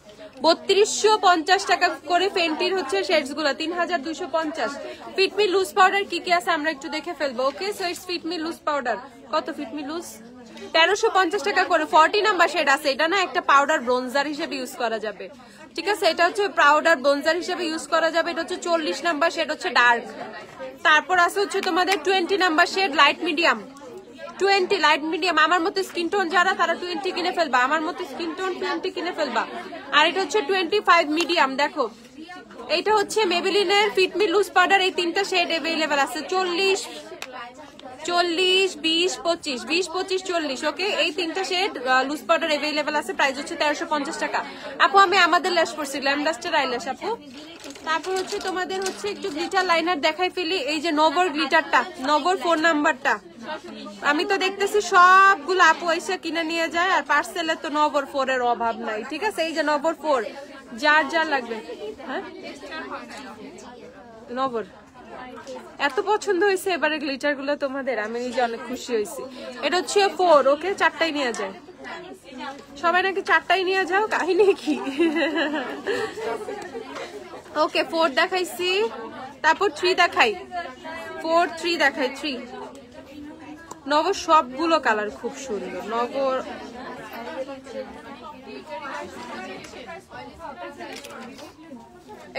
3250 টাকা করে ফেন্টির হচ্ছে শেডস গুলো, 3250। ফিটমি লুজ পাউডার কি কি আছে আমরা একটু দেখে ফেলবো, okay. So it's fit me loose powder, কত ফিটমি লুজ, 1350 টাকা করে। 40 নাম্বার শেড আছে, এটা না একটা পাউডার ব্রোঞ্জার হিসেবে ইউজ করা যাবে, ঠিক আছে, এটা হচ্ছে পাউডার ব্রোঞ্জার হিসেবে ইউজ করা যাবে। এটা হচ্ছে 40 নাম্বার শেড, হচ্ছে ডার্ক। তারপর আছে হচ্ছে তোমাদের 20 number shade light medium, 20 light medium. আমার মতো স্কিন টোন যারা, তারা 20 কিনে ফেলবা, আমার মতো স্কিন টোন 20 কিনে ফেলবা। আর এটা হচ্ছে 25 মিডিয়াম। দেখো এটা হচ্ছে মেবেলিনের ফিটমি লুজ পাউডার, এই 3টা শেড অ্যাভেলেবেল আছে, 40 40 20 25, 20 25 40, ওকে। এই 3টা শেড লুজ পাউডার অ্যাভেলেবেল আছে, প্রাইস হচ্ছে 1350 টাকা। আপু আমি আমাদের ল্যাশ পরছি, গ্ল্যামডাস্টার আইল্যাশ আপু। তারপর হচ্ছে তোমাদের হচ্ছে একটু গ্লিটার লাইনার দেখাই ফেলি। এই যে নবর গ্লিটারটা, নবর 4 নাম্বারটা, আমি তো দেখতেছি সবগুলো আপু এসে কিনে নিয়ে যায়, আর পার্সেলে তো নবর 4 এর অভাব নাই, ঠিক আছে। এই যে নবর 4, যার যার লাগবে, হ্যাঁ নবর এত পছন্দ হয়েছে এবারে গ্লিটার গুলো তোমাদের, আমি নিজে অনেক খুশি হয়েছি। এটা হচ্ছে 4, ওকে, 4টাই নিয়ে যায়, সবাই নাকি 4টাই নিয়ে যাও, কাহিনী কি। ওকে 4 দেখাইছি, তারপর 3 দেখাই, 4 3 দেখাই, 3 নগর সবগুলো কালার খুব সুন্দর। নগর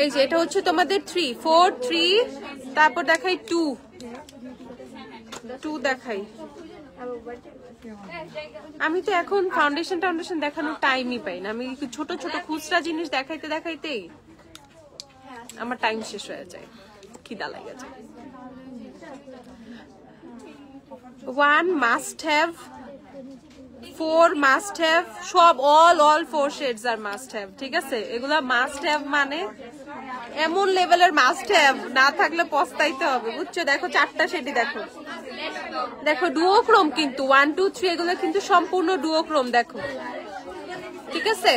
এই যে এটা হচ্ছে তোমাদের 3 4 3, তারপর দেখাই 2 দেখাই। আমি তো এখন ফাউন্ডেশন দেখানোর টাইমই পাই না, আমি ছোট ছোট খুচরা জিনিস দেখাইতে দেখাইতেই আমার টাইম শেষ হয়ে যায়, খিদা লাগে যায়। 1 মাস্ট হ্যাভ, 4 মাস্ট হ্যাভ, সব অল 4 শেডস আর মাস্ট হ্যাভ, ঠিক আছে। এগুলা মাস্ট হ্যাভ মানে এমন লেভেলের মাস্ট হ্যাভ, না থাকলে পস্তাইতে হবে, বুঝছো। দেখো 4টা শেডই দেখো, দেখো ডুওক্রোম কিন্তু 1 2 3 এগুলো কিন্তু সম্পূর্ণ ডুওক্রোম, দেখো, ঠিক আছে।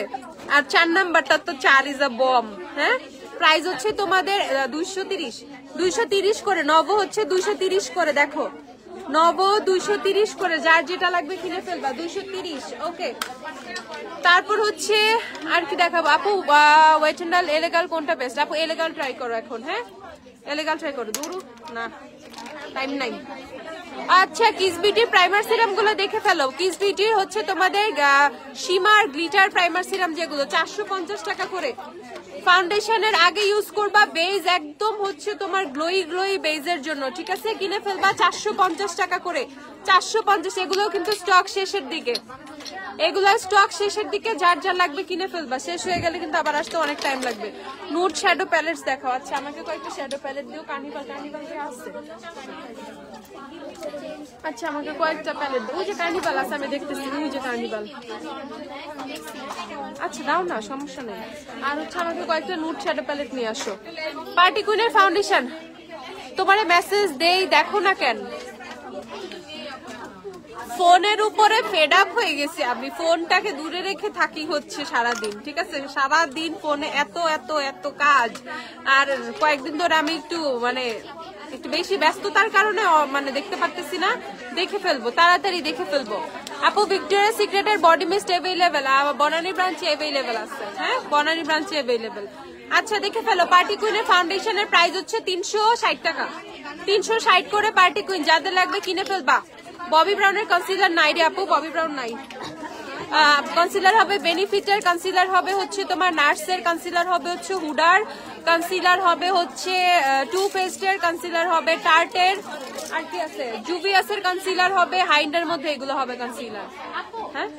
আর 4 নাম্বারটা তো 4 ইজ আ বম, হ্যাঁ। প্রাইস হচ্ছে তোমাদের 230 করে, নব হচ্ছে 230 করে, দেখো নব 230 করে, যার যেটা লাগবে কিনে ফেলবা, 230, ওকে। তারপর হচ্ছে আর কি দেখাবো আপু, ওয়েট এন্ড এলেগাল কোনটা বেস্ট আপু? এলেগাল ট্রাই করো এখন, হ্যাঁ এলেগাল ট্রাই করো, দূর না টাইম নাই। আচ্ছা কিস বিউটির প্রাইমার সিরাম গুলো দেখে ফেলো। কিস বিউটির হচ্ছে তোমাদের শিমার গ্লিটার প্রাইমার সিরাম, যেগুলো 450 টাকা করে। ফাউন্ডেশনের আগে ইউজ করবা, বেজ একদম হচ্ছে তোমার গ্লোই বেজের জন্য, ঠিক আছে, কিনে ফেলবা 450 টাকা করে, 450। এগুলো কিন্তু স্টক শেষের দিকে, এগুলো স্টক শেষের দিকে, যার যা লাগবে কিনে ফেলবা, শেষ হয়ে গেলে কিন্তু আবার আসতে অনেক টাইম লাগবে। নুড শ্যাডো প্যালেটস দেখাও। আচ্ছা আমাকে কয়েকটা শ্যাডো প্যালেট দিও, কার্নিভাল আসছে। আচ্ছা আমাকে কয়েকটা প্যালেট দিও, ওই যে কার্নিভাল আছে আমি দেখতেছি, ওই যে কার্নিভাল। আচ্ছা দাও না, সমস্যা নেই। আর হচ্ছে আমাকে কয়েকটা নুড শ্যাডো প্যালেট নিয়ে আসো। পার্টি কুইনের ফাউন্ডেশন তোমারে মেসেজ দেই, দেখো না কেন। ফোনের উপরে ফেড আপ হয়ে গেছি আমি, ফোনটাকে দূরে রেখে থাকি হচ্ছে সারাদিন, ঠিক আছে। সারাদিন ফোনে এত কাজ, আর কয়েকদিন ধরে আমি একটু একটু বেশি ব্যস্ততার কারণে মানে দেখতে পারতেছি না। দেখে ফেলবো, তাড়াতাড়ি দেখে ফেলবো। আপু ভিক্টোরিয়া সিক্রেটের বডি মিস্ট অ্যাভেলেবেল, বনানী ব্রাঞ্চে অ্যাভেলেবেল আছে, হ্যাঁ বনানী ব্রাঞ্চে অ্যাভেলেবেল। আচ্ছা দেখে ফেলো। পার্টি কুইনের ফাউন্ডেশনের প্রাইস হচ্ছে 360 টাকা, 360 করে পার্টি কুইন, যাদের লাগবে কিনে ফেলবা। ববি ব্রাউনের কনসিলার নাই রে আপু, ববি ব্রাউন নাই। কনসিলার হবে বেনিফিটের, কনসিলার হবে হচ্ছে তোমার নার্সের, কনসিলার হবে হচ্ছে হুডার, কনসিলার হবে হচ্ছে টু ফেস্টের, কনসিলার হবে টার্টের, আর কি আছে জুভিয়াসের কনসিলার হবে, হাইন্ডের মধ্যে এগুলো হবে কনসিলার। হ্যাঁ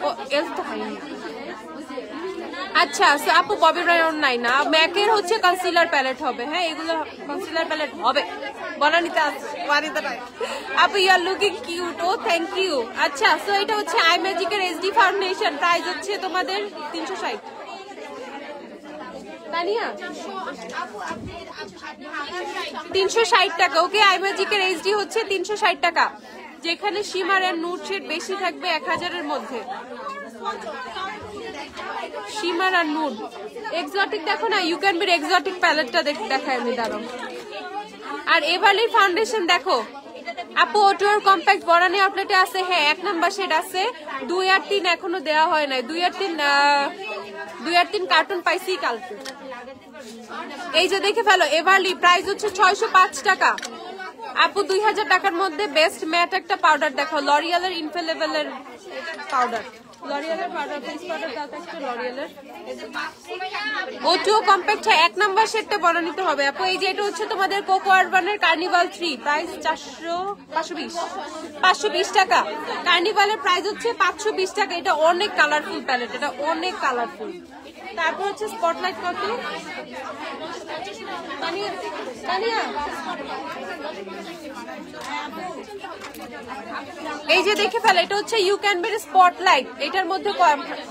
ও এল তো হাইন্ড। আচ্ছা আপু ববি ব্রাউন নাই না, ম্যাকের হচ্ছে কনসিলার প্যালেট হবে। হ্যাঁ এগুলো কনসিলার প্যালেট হবে, বনানিতে বাড়িতে নাই। আপু you are looking cute, oh thank you. আচ্ছা সো এটা হচ্ছে আই ম্যাজিকের এইচডি ফাউন্ডেশন, প্রাইস হচ্ছে তোমাদের 360। তানিয়া 360 টাকা। ওকে আই ম্যাজিকের এইচডি হচ্ছে 360 টাকা, যেখানে শিমার এন্ড নুড শেড বেশি থাকবে 1000-এর মধ্যে। শিমার আর নুড এক্সোটিক দেখো না, ইউ ক্যান বির এক্সোটিক প্যালেটটা দেখাই আমি, দাঁড়াও। আর এভারলি ফাউন্ডেশন দেখো আপু, ওটোর কম্প্যাক্ট বরানি আপডেটে আছে। হ্যাঁ 1 নাম্বার শেড আছে, 2 আর 3 এখনো দেওয়া হয় নাই। 2 আর 3 কার্টুন পাইছি কালকে। এই যে দেখে ফেলো, এভারলি প্রাইস হচ্ছে 605 টাকা। আপু 2000 টাকার মধ্যে বেস্ট ম্যাট একটা পাউডার দেখো, লরিয়ালের ইনফেলেবলের পাউডার, লরিয়ালের পাউডার, ফেস পাউডার দাও একটা লরিয়ালের। ওটুও কম্প্যাক্ট 1 নাম্বার সেটটা বড় নিতে হবে আপু। এই যে এটা হচ্ছে তোমাদের কোকো আরবানের কার্নিভাল 3, প্রাইস 520 টাকা। কার্নিভালের প্রাইস হচ্ছে 520 টাকা। এটা অনেক কালারফুল প্যালেট, এটা অনেক কালারফুল। তারপর হচ্ছে স্পটলাইট কত, তানিয়া এই যে দেখে ফেলে, এটা হচ্ছে ইউ ক্যান বের স্পটলাইট, এটার মধ্যে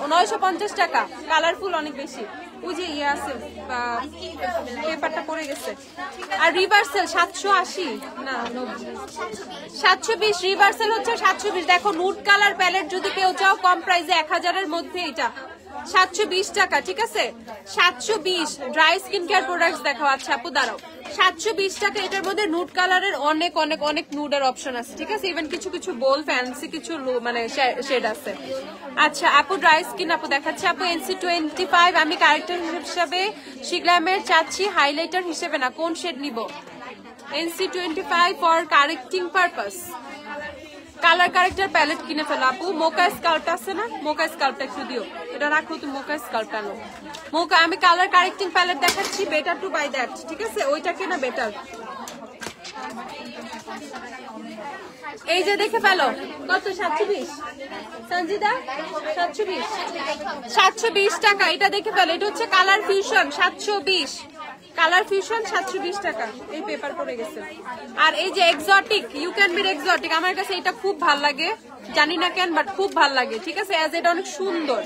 950 টাকা। কালারফুল অনেক বেশি। ওই যে ইয়ে আছে পেপারটা পড়ে গেছে। আর রিভার্সাল 780 না 720, রিভার্সাল হচ্ছে 720। দেখো নুড কালার প্যালেট যদি কেউ চাও কম প্রাইসে 1000-এর মধ্যে, এটা 720 টাকা। ঠিক আছে 720। ড্রাই স্কিন কেয়ার প্রোডাক্টস দেখো। আচ্ছা আপু দাঁড়াও, 720 টাকা। এটার মধ্যে নুড কালারের অনেক অনেক অনেক নুডের অপশন আছে। ঠিক আছে ইভেন কিছু কিছু বোল ফ্যান্সি কিছু মানে শেড আছে। আচ্ছা আপু ড্রাই স্কিন আপু দেখাচ্ছে। আপু NC25 আমি ক্যারেক্টার হিসেবে শিগ্লামের চাচ্ছি, হাইলাইটার হিসেবে না। কোন শেড নিব? NC25 for correcting purpose. Colour corrector palette কিনে ফেলো আপু। মোকা স্কাল্প আছে না, মোকা স্কাল্পটা একটু দিও, এটা রাখো তুমি। মোকা স্কাল্প আনো। মোকা আমি কালার কারেক্টিং প্যালেট দেখাচ্ছি, বেটার টু বাই দ্যাট। ঠিক আছে ওইটা কেনা বেটার। এই যে দেখে ফেলো কত, 720 সঞ্জিদা, 720 টাকা। এটা দেখে ফেলো, এটা হচ্ছে কালার ফিউশন 720, কালার ফিউশন 720 টাকা। এই পেপার পড়ে গেছে। আর এই যে exotic, you can be exotic, আমার কাছে এটা খুব ভাল লাগে, জানি না কেন বাট খুব ভাল লাগে। ঠিক আছে এজ এটা অনেক সুন্দর।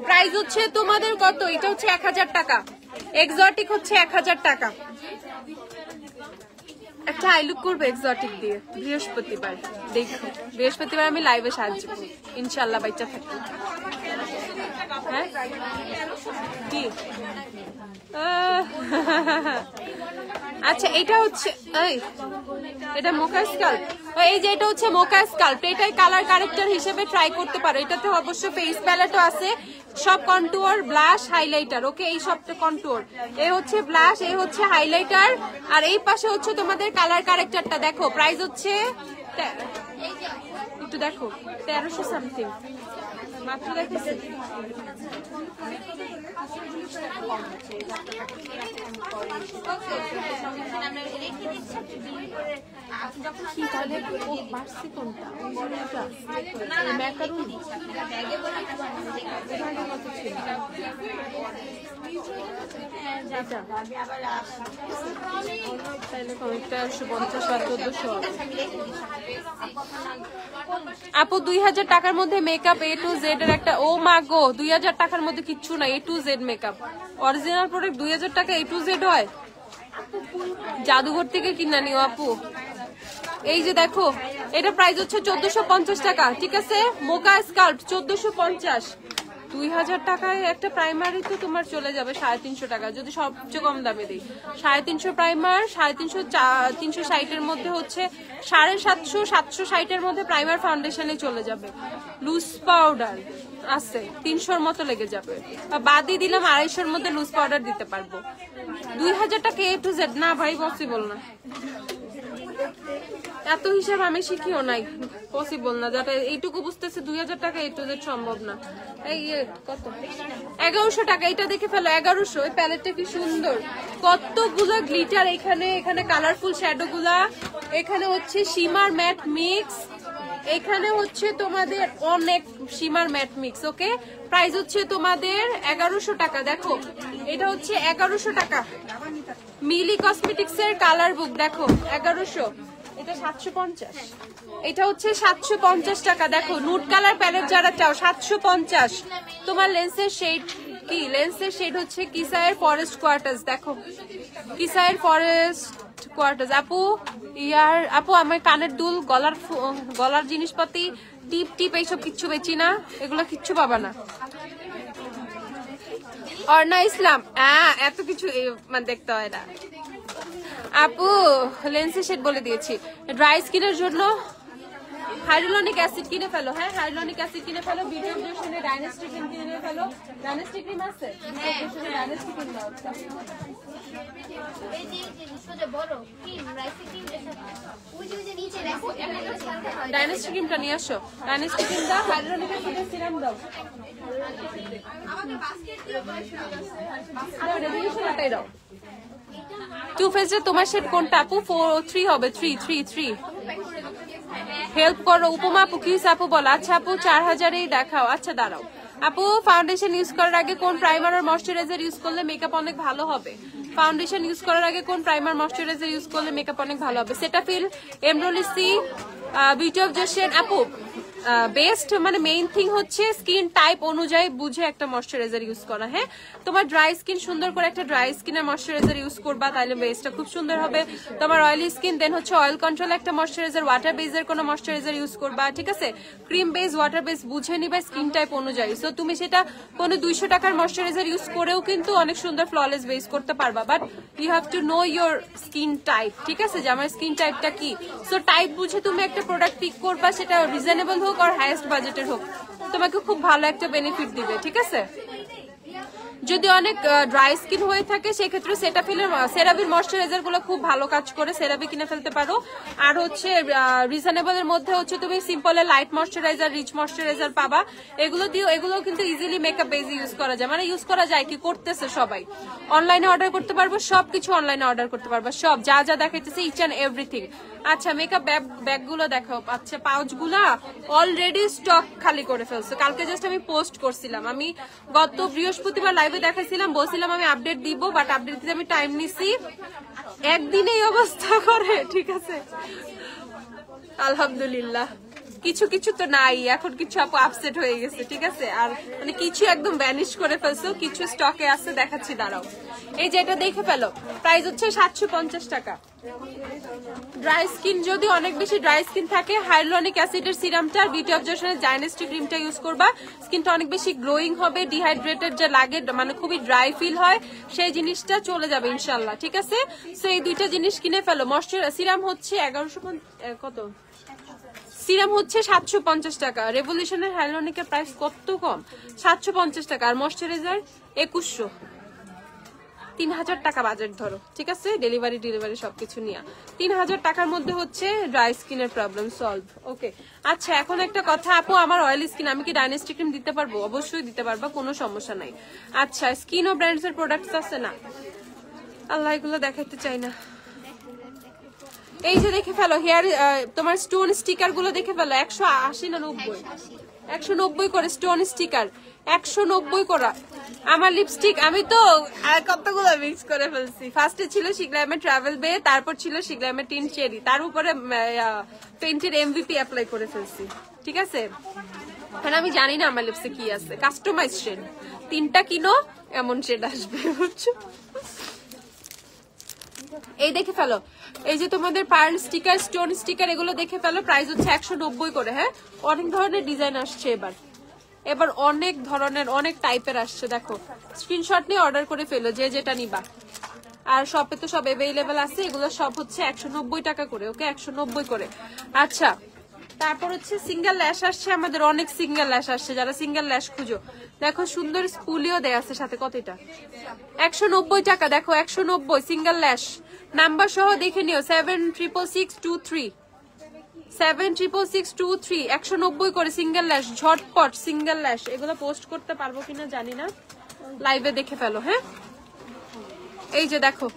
প্রাইস হচ্ছে তোমাদের কত, এটা হচ্ছে 1000 টাকা। এক্সোটিক হচ্ছে 1000 টাকা। একটা আইলুক করবো এক্সোটিক দিয়ে বৃহস্পতিবার, দেখো বৃহস্পতিবার আমি লাইভে সাহায্য করবো ইনশাল্লাহ, বাচ্চা থাকি। হ্যাঁ কি আচ্ছা এটা হচ্ছে এটা মোকা স্কাল্প। এই যে এটা হচ্ছে মোকা স্কাল্প, এটাই কালার কারেক্টার হিসেবে ট্রাই করতে পারো। এটাতে অবশ্য ফেস প্যালেটও আছে, সব কন্টুয়ার ব্লাশ হাইলাইটার। ওকে এই সবটা কন্টুয়ার, এই হচ্ছে ব্লাশ, এই হচ্ছে হাইলাইটার, আর এই পাশে হচ্ছে তোমাদের কালার কারেক্টারটা। দেখো প্রাইস হচ্ছে একটু দেখো 1300 সামথিং মাত্র। দেখেছি কি তাহলে বাড়ছে কোনটা, ম্যাকারুন আপু 2000 টাকার মধ্যে মেকআপ A to Z এর একটা। ও মা গো 2000 টাকার মধ্যে কিচ্ছু না, A to Z makeup original product 2000 টাকা A to Z হয়? জাদুঘর থেকে কিনা নিও আপু। এই যে দেখো এটা প্রাইস হচ্ছে 1450 টাকা। ঠিক আছে মোকা স্কাল্প 1450। 2000 টাকায় একটা প্রাইমারি তো তোমার চলে যাবে 350 টাকা, যদি সবচেয়ে কম দামে দিই। 350 প্রাইমার, 350 এর মধ্যে হচ্ছে 750, 760 মধ্যে প্রাইমার ফাউন্ডেশনে চলে যাবে। লুজ পাউডার আছে 300-র মতো লেগে যাবে, বাদই দিলাম 250-র মধ্যে লুজ পাউডার দিতে পারবো। 2000 টাকা A to Z না ভাই, পসিবল না। এত হিসাব আমি শিখিও নাই, পসিবল না। যাতে এইটুকু বুঝতেছে 2000 টাকা এই টু জেড সম্ভব না। এই কত 1100 টাকা, এটা দেখে ফেলো 1100। এই প্যালেটটা কি সুন্দর, কতগুলো গ্লিটার এখানে, এখানে কালারফুল শ্যাডো গুলা, এখানে হচ্ছে শিমার ম্যাট মিক্স, এখানে হচ্ছে তোমাদের অনেক শিমার ম্যাট মিক্স। ওকে, প্রাইস হচ্ছে তোমাদের 1100 টাকা। দেখো এটা হচ্ছে 1100 টাকা। মিলি কসমেটিক্স এর কালার বুক দেখো 1100, এটা 750, এটা হচ্ছে 750 টাকা। দেখো নুড কালার প্যালেট যারা চাও 750। তোমার লেন্সের শেড কি, লেন্সের শেড হচ্ছে কিসায়ের ফরেস্ট কোয়ার্টার্স। দেখো কিসায়ের ফরেস্ট কোয়ার্টার্স। আপু ইয়ার আপু আমার কানের দুল, গলার জিনিসপাতি, টিপ টিপ এইসব কিচ্ছু বেচি না, এগুলো কিচ্ছু পাবা না। অর্ণা ইসলাম, এত কিছু মানে দেখতে হয় না আপু। লেন্সের শেড বলে দিয়েছি। ড্রাই স্কিনের জন্য হাইড্রোলনিক অ্যাসিড কিনে ফেলো। হ্যাঁ, হাইড্রোলনিক অ্যাসিড কিনে ফেলো। ভিডিও ডিসক্রিপশনে ডাইনাস্টি ক্রিম কিনে ফেলো। ডাইনাস্টি ক্রিম আছে, ভিডিও ডিসক্রিপশনে ডাইনাস্টি ক্রিম দাও। এই যে সোজা বড় ক্রিম, রাইস ক্রিম, ওই যে নিচে রাখো, ডাইনাস্টি ক্রিমটা নিয়ে আসো। ডাইনাস্টি ক্রিম দাও, হাইড্রোলনিক অ্যাসিডের সিরাম দাও। আমাদের বাস্কেট দিয়ে দাও, রেডিশনটাই দাও। টু ফেজে তোমার শেড কোনটা আপু? 4-3 হবে, 3-3-3। হেল্প করো উপমা আপু, কি আপু বলো? আচ্ছা আপু 4000এই দেখাও। আচ্ছা দাঁড়াও আপু, ফাউন্ডেশন ইউজ করার আগে কোন প্রাইমার আর ময়শ্চারাইজার ইউজ করলে মেকআপ অনেক ভালো হবে? ফাউন্ডেশন ইউজ করার আগে কোন প্রাইমার ময়শ্চারাইজার ইউজ করলে মেকআপ অনেক ভালো হবে? সেটাফিল, এমরোলিসি, বিউটি অফ জেশন। আপু বেস্ট মানে মেইন থিং হচ্ছে স্কিন টাইপ অনুযায়ী বুঝে একটা ময়শ্চারাইজার ইউজ করা। হ্যাঁ, তোমার ড্রাই স্কিন, সুন্দর করে একটা ড্রাই স্কিনের ময়শ্চারাইজার ইউজ করবা, তাহলে বেসটা খুব সুন্দর হবে। তোমার অয়েলি স্কিন, দেন হচ্ছে অয়েল কন্ট্রোল একটা ময়শ্চারাইজার, ওয়াটার বেসের কোনো ময়শ্চারাইজার ইউজ করবা। ঠিক আছে, ক্রিম বেস, ওয়াটার বেস বুঝে নিবা স্কিন টাইপ অনুযায়ী। সো তুমি সেটা কোনো 200 টাকার ময়শ্চারাইজার ইউজ করেও কিন্তু অনেক সুন্দর ফ্ললেস বেস করতে পারবা। But you have to know your skin type. ঠিক আছে, যে আমার স্কিন টাইপটা কি। সো টাইপ বুঝে তুমি একটা প্রোডাক্ট পিক করবা, সেটা রিজনেবল হোক আর হাইয়েস্ট বাজেটের হোক, তোমাকে খুব ভালো একটা বেনিফিট দিবে। ঠিক আছে, যদি অনেক ড্রাই স্কিন হয়ে থাকে সেক্ষেত্রে সেটাফিলের সেরাভির ময়শ্চারাইজার গুলো খুব ভালো কাজ করে, সেরাভি কিনে ফেলতে পারো। আর হচ্ছে রিজনেবল এর মধ্যে হচ্ছে তুমি সিম্পলের লাইট ময়শ্চারাইজার, রিচ ময়শ্চারাইজার পাবা। এগুলো দিও, এগুলো কিন্তু ইজিলি মেকআপ বেসে ইউজ করা যায়, মানে ইউজ করা যায় কি, করতেছে সবাই। অনলাইনে অর্ডার করতে পারবো, সবকিছু অনলাইনে অর্ডার করতে পারবো, সব যা যা দেখাইতেছে ইচ অ্যান্ড এভরিথিং। আচ্ছা মেকআপ ব্যাগ গুলো দেখাও। আচ্ছা পাউচ গুলা অলরেডি স্টক খালি করে ফেলছে। কালকে জাস্ট আমি পোস্ট করছিলাম, আমি গত বৃহস্পতিবার লাইভে দেখাইছিলাম, বলছিলাম আমি আপডেট দিব, বাট আপডেট দিতে আমি টাইম নিছি, একদিনেই অবস্থা করে। ঠিক আছে, আলহামদুলিল্লাহ কিছু কিছু তো নাই এখন, কিছু আপু আপসেট হয়ে গেছে। ঠিক আছে, আর মানে কিছু একদম ভ্যানিশ করে ফেলছো, কিছু স্টকে আছে, দেখাচ্ছি দাঁড়াও। এই যে এটা দেখে ফেলো, প্রাইস হচ্ছে 750 টাকা। ড্রাই স্কিন, যদি অনেক বেশি ড্রাই স্কিন থাকে, হাইলুরনিক অ্যাসিডের সিরামটা আর বিউটি অফ জেশনের ডাইনাস্টি ক্রিমটা ইউজ করবা। স্কিনটা অনেক বেশি গ্লোয়িং হবে, ডিহাইড্রেটেড যে লাগে মানে খুবই ড্রাই ফিল হয়, সেই জিনিসটা চলে যাবে ইনশাল্লাহ। ঠিক আছে, সো এই দুইটা জিনিস কিনে ফেলো। ময়শ্চারাইজার সিরাম হচ্ছে 1150 কত, সিরাম হচ্ছে 750 টাকা। রেভলিউশনের হাইলুরনিকের প্রাইস কত কম, 750 টাকা। আর ময়শ্চারাইজার 2100, 3000 টাকা বাজেট ধরো। ঠিক আছে, ডেলিভারি সবকিছু নিয়ে 3000 টাকার মধ্যে হচ্ছে ড্রাই স্কিনের প্রবলেম সলভ। ওকে, আচ্ছা এখন একটা কথা আপু, আমার অয়েলি স্কিন, আমি কি ডাইনাস্টি ক্রিম দিতে পারবো? অবশ্যই দিতে পারবা, কোনো সমস্যা নাই। আচ্ছা স্কিন ও ব্র্যান্ডস এর প্রোডাক্টস আছে না? আল্লাহ এগুলো দেখাইতে চাই না। এই যে দেখে ফেলো হেয়ার, তোমার স্টোন স্টিকার গুলো দেখে ফেলো, 180 না 90, 190 করে স্টোন স্টিকার, 190 করা। আমার লিপস্টিক আমি তো কতগুলো মিক্স করে ফেলছি। ফার্স্টে ছিল শিগ্লামের ট্রাভেল বে, তারপর ছিল শিগ্লামের টিন চেরি, তার উপরে পেন্টের এমভিপি অ্যাপ্লাই করে ফেলছি। ঠিক আছে, কারণ আমি জানি না আমার লিপসে কি আছে। কাস্টমাইজ শেড, 3টা কিনো এমন শেড আসবে, বুঝছো? এই দেখে ফেলো, এই যে তোমাদের পার্ল স্টিকার, স্টোন স্টিকার, এগুলো দেখে ফেলো, প্রাইস হচ্ছে 190 করে। হ্যাঁ, অনেক ধরনের ডিজাইন আসছে এবার অনেক ধরনের অনেক টাইপের আসছে। দেখো স্ক্রিনশট নিয়ে অর্ডার করে ফেলো যে যেটা নিবা। আর শপে তো সব অ্যাভেলেবেল আছে, এগুলো সব হচ্ছে 190 টাকা করে। ওকে, 190 করে। আচ্ছা তারপর হচ্ছে সিঙ্গেল ল্যাশ আসছে আমাদের, অনেক সিঙ্গেল ল্যাশ আসছে, যারা সিঙ্গেল ল্যাশ খুঁজো দেখো সুন্দর স্পুলিও দেয়া আছে সাথে। কত এটা? 190 টাকা। দেখো 190 সিঙ্গেল ল্যাশ, নাম্বার সহ দেখে নিও 76663 76663 190 করে সিঙ্গেল ল্যাশ, ঝটপট সিঙ্গেল ল্যাশ। এগুলো পোস্ট করতে পারবো কিনা জানি না, লাইভে দেখে ফেলো। হ্যাঁ এই যে দেখো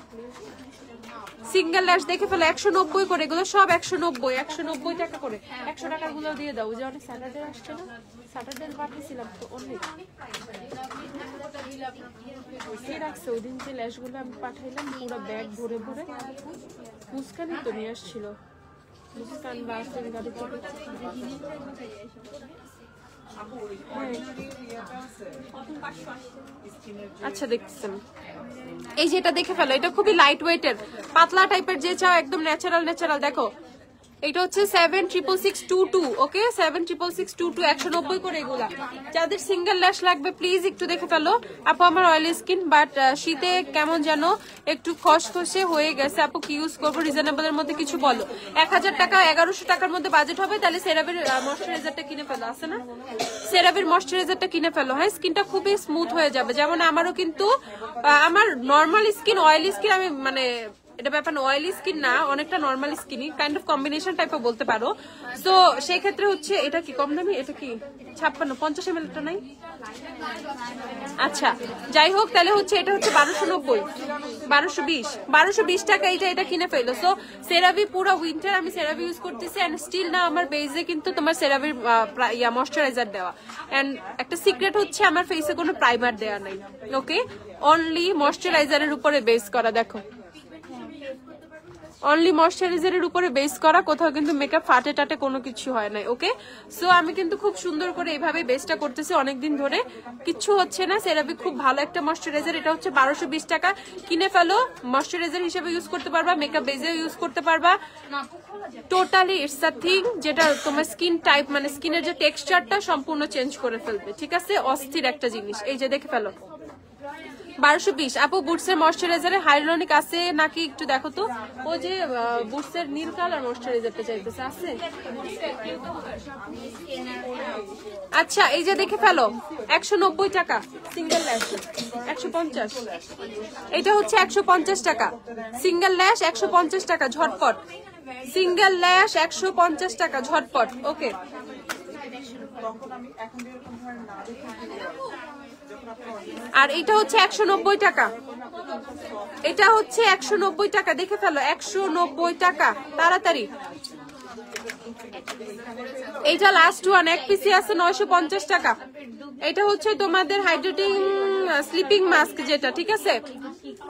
সিঙ্গেল ল্যাশ দেখে ফেলো, 190 করে, এগুলো সব 190 টাকা করে। 100 টাকার গুলো দিয়ে দাও, যে অনেক স্যাটারডে আসছে না, স্যাটারডে পাঠিয়েছিলাম তো অনেক রাখছে ওই দিন, যে ল্যাশ গুলো আমি পাঠাইলাম পুরো ব্যাগ ভরে ভরে। মুস্কানই তো নিয়ে আসছিল, মুস্কান বাসের গাড়ি থেকে। আচ্ছা দেখতেছেন, এই যে এটা দেখে ফেলো, এটা খুবই লাইট ওয়েটের পাতলা টাইপের, যে চাও একদম ন্যাচারাল ন্যাচারাল। দেখো এটা হচ্ছে 76622, ওকে 76622 190 করে এগুলা। যাদের সিঙ্গেল ল্যাশ লাগবে প্লিজ একটু দেখে ফেলো। আপু আমার অয়েলি স্কিন, বাট শীতে কেমন যেন একটু খসখসে হয়ে গেছে, আপু কি ইউজ করবো? রিজনেবল এর মধ্যে কিছু বলো। 1000 টাকা 1100 টাকার মধ্যে বাজেট হবে, তাহলে সেরাভির ময়শ্চারাইজারটা কিনে ফেলো, আছে না সেরাভির ময়শ্চারাইজারটা কিনে ফেলো। হ্যাঁ স্কিনটা খুবই স্মুথ হয়ে যাবে, যেমন আমারও কিন্তু আমার নর্মাল স্কিন অয়েলি স্কিন, আমি মানে এটা ব্যাপার অয়েলি স্কিন না, অনেকটা নর্মাল স্কিনই, কাইন্ড অফ কম্বিনেশন টাইপের বলতে পারো। তো সেই ক্ষেত্রে হচ্ছে এটা কি কম দামি, এটা কি 56 50 ml টা নাই? আচ্ছা যাই হোক, তাহলে হচ্ছে এটা হচ্ছে 1290 1220 টাকা এটা কিনে ফেলো। সো সেরাভি পুরো উইন্টার আমি সেরাভি ইউজ করতেছি, এন্ড স্টিল না আমার বেজে কিন্তু তোমার সেরাভির ময়শ্চারাইজার দেওয়া। এন্ড একটা সিক্রেট হচ্ছে আমার ফেসে কোনো প্রাইমার দেওয়া নাই, ওকে অনলি ময়শ্চারাইজারের উপরে বেস করা। দেখো অনলি ময়শ্চারাইজারের উপরে বেস করা, কোথাও কিন্তু মেকআপ ফাটে টাটে কোনো কিছু হয় না, ওকে। সো আমি কিন্তু খুব সুন্দর করে এইভাবে বেসটা করতেছি অনেকদিন ধরে, কিচ্ছু হচ্ছে না। সেরাভি খুব ভালো একটা ময়শ্চারাইজার, এটা হচ্ছে 1220 টাকা, কিনে ফেলো। ময়শ্চারাইজার হিসেবে ইউজ করতে পারবা, মেকআপ বেজে ইউজ করতে পারবা, টোটালি ইটস আ থিং যেটা তোমার স্কিন টাইপ মানে স্কিনের যে টেক্সচারটা সম্পূর্ণ চেঞ্জ করে ফেলবে, ঠিক আছে, অস্থির একটা জিনিস। এই যে দেখে ফেলো 1220। আপু বুটসের ময়শ্চারাইজারে হাইলোনিক আছে নাকি একটু দেখো তো, ও যে বুটসের নীল কালার ময়শ্চারাইজারটা চাইতেছে, আছে? আচ্ছা এই যে দেখে ফেলো 190 টাকা সিঙ্গেল ল্যাশ, 150 এটা হচ্ছে 150 টাকা সিঙ্গেল ল্যাশ, 150 টাকা ঝটপট সিঙ্গেল ল্যাশ, 150 টাকা ঝটপট, ওকে। আর এটা হচ্ছে 190 টাকা, এটা হচ্ছে 190 টাকা, দেখে ফেলো 190 টাকা তাড়াতাড়ি। এইটা লাস্ট ওয়ান, এক পিসি আছে 950 টাকা। এটা হচ্ছে তোমাদের হাইড্রেটিং স্লিপিং মাস্ক যেটা, ঠিক আছে,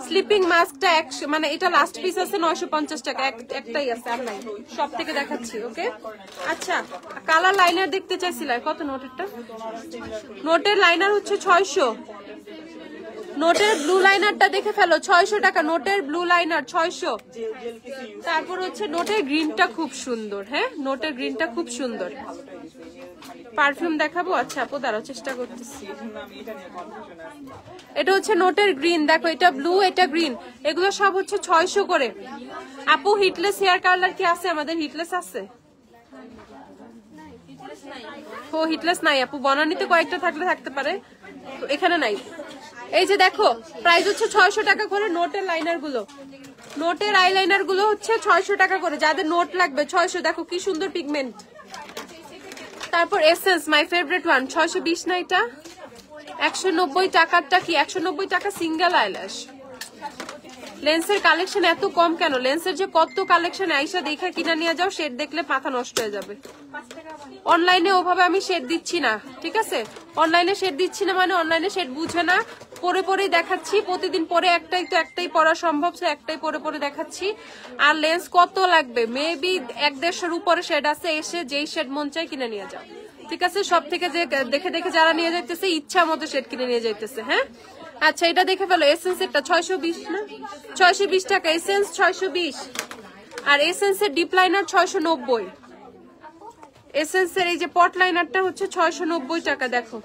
স্লিপিং মাস্কটা মানে এটা লাস্ট পিস আছে 950 টাকা, একটাই আছে আর নাই, সব থেকে দেখাচ্ছি, ওকে। আচ্ছা কালার লাইনার দেখতে চাইছিলাম, কত নোটেরটা? নোটের লাইনার হচ্ছে 600, নোটের ব্লু লাইনারটা দেখে ফেলো 600 টাকা, নোটের ব্লু লাইনার 600। তারপর হচ্ছে নোটের গ্রিনটা খুব সুন্দর, হ্যাঁ নোটের গ্রিনটা খুব সুন্দর। পারফিউম দেখাবো, আচ্ছা আপু দাঁড়াও চেষ্টা করতেছি। এটা হচ্ছে নোটের গ্রিন, দেখো এটা ব্লু এটা গ্রিন, এগুলো সব হচ্ছে 600 করে। আপু হিটলেস হেয়ার কালার কি আছে আমাদের? হিটলেস আছে? ও হিটলেস নাই আপু, বনানীতে কয়েকটা থাকলে থাকতে পারে, এখানে নাই। এই যে দেখো প্রাইস হচ্ছে 600 টাকা করে নোটের লাইনার গুলো, নোটের আইলাইনার গুলো হচ্ছে 600 টাকা করে, যাদের নোট লাগবে 600। দেখো কি সুন্দর পিগমেন্ট। তারপর এসেন্স মাই ফেভারিট ওয়ান 620 না, এটা 190 টাকারটা কি? 190 টাকা সিঙ্গেল আইল্যাশ। লেন্সের কালেকশন এত কম কেন? লেন্সের যে কত কালেকশন, আইসা দেখে কিনা নিয়ে যাও, শেড দেখলে মাথা নষ্ট হয়ে যাবে। অনলাইনে ওভাবে আমি শেড দিচ্ছি না, ঠিক আছে, অনলাইনে শেড দিচ্ছি না মানে অনলাইনে শেড বুঝে না, পরে পরেই দেখাচ্ছি, প্রতিদিন পরে একটাই তো একটাই পরা সম্ভব, সে একটাই পরে পরে দেখাচ্ছি। আর লেন্স কত লাগবে? মেবি 1-150 উপরে শেড আছে, এসে যেই শেড মন চাই কিনে নিয়ে যাও, ঠিক আছে। সব থেকে যে দেখে দেখে যারা নিয়ে যাইতেছে ইচ্ছা মতো শেড কিনে নিয়ে যাইতেছে, হ্যাঁ। আচ্ছা এটা দেখে ফেলো, এসেন্স একটা 620 না, 620 টাকা এসেন্স 620। আর এসেন্সের ডিপ লাইনার 690, এসেন্সের এই যে পট লাইনারটা হচ্ছে 690 টাকা। দেখো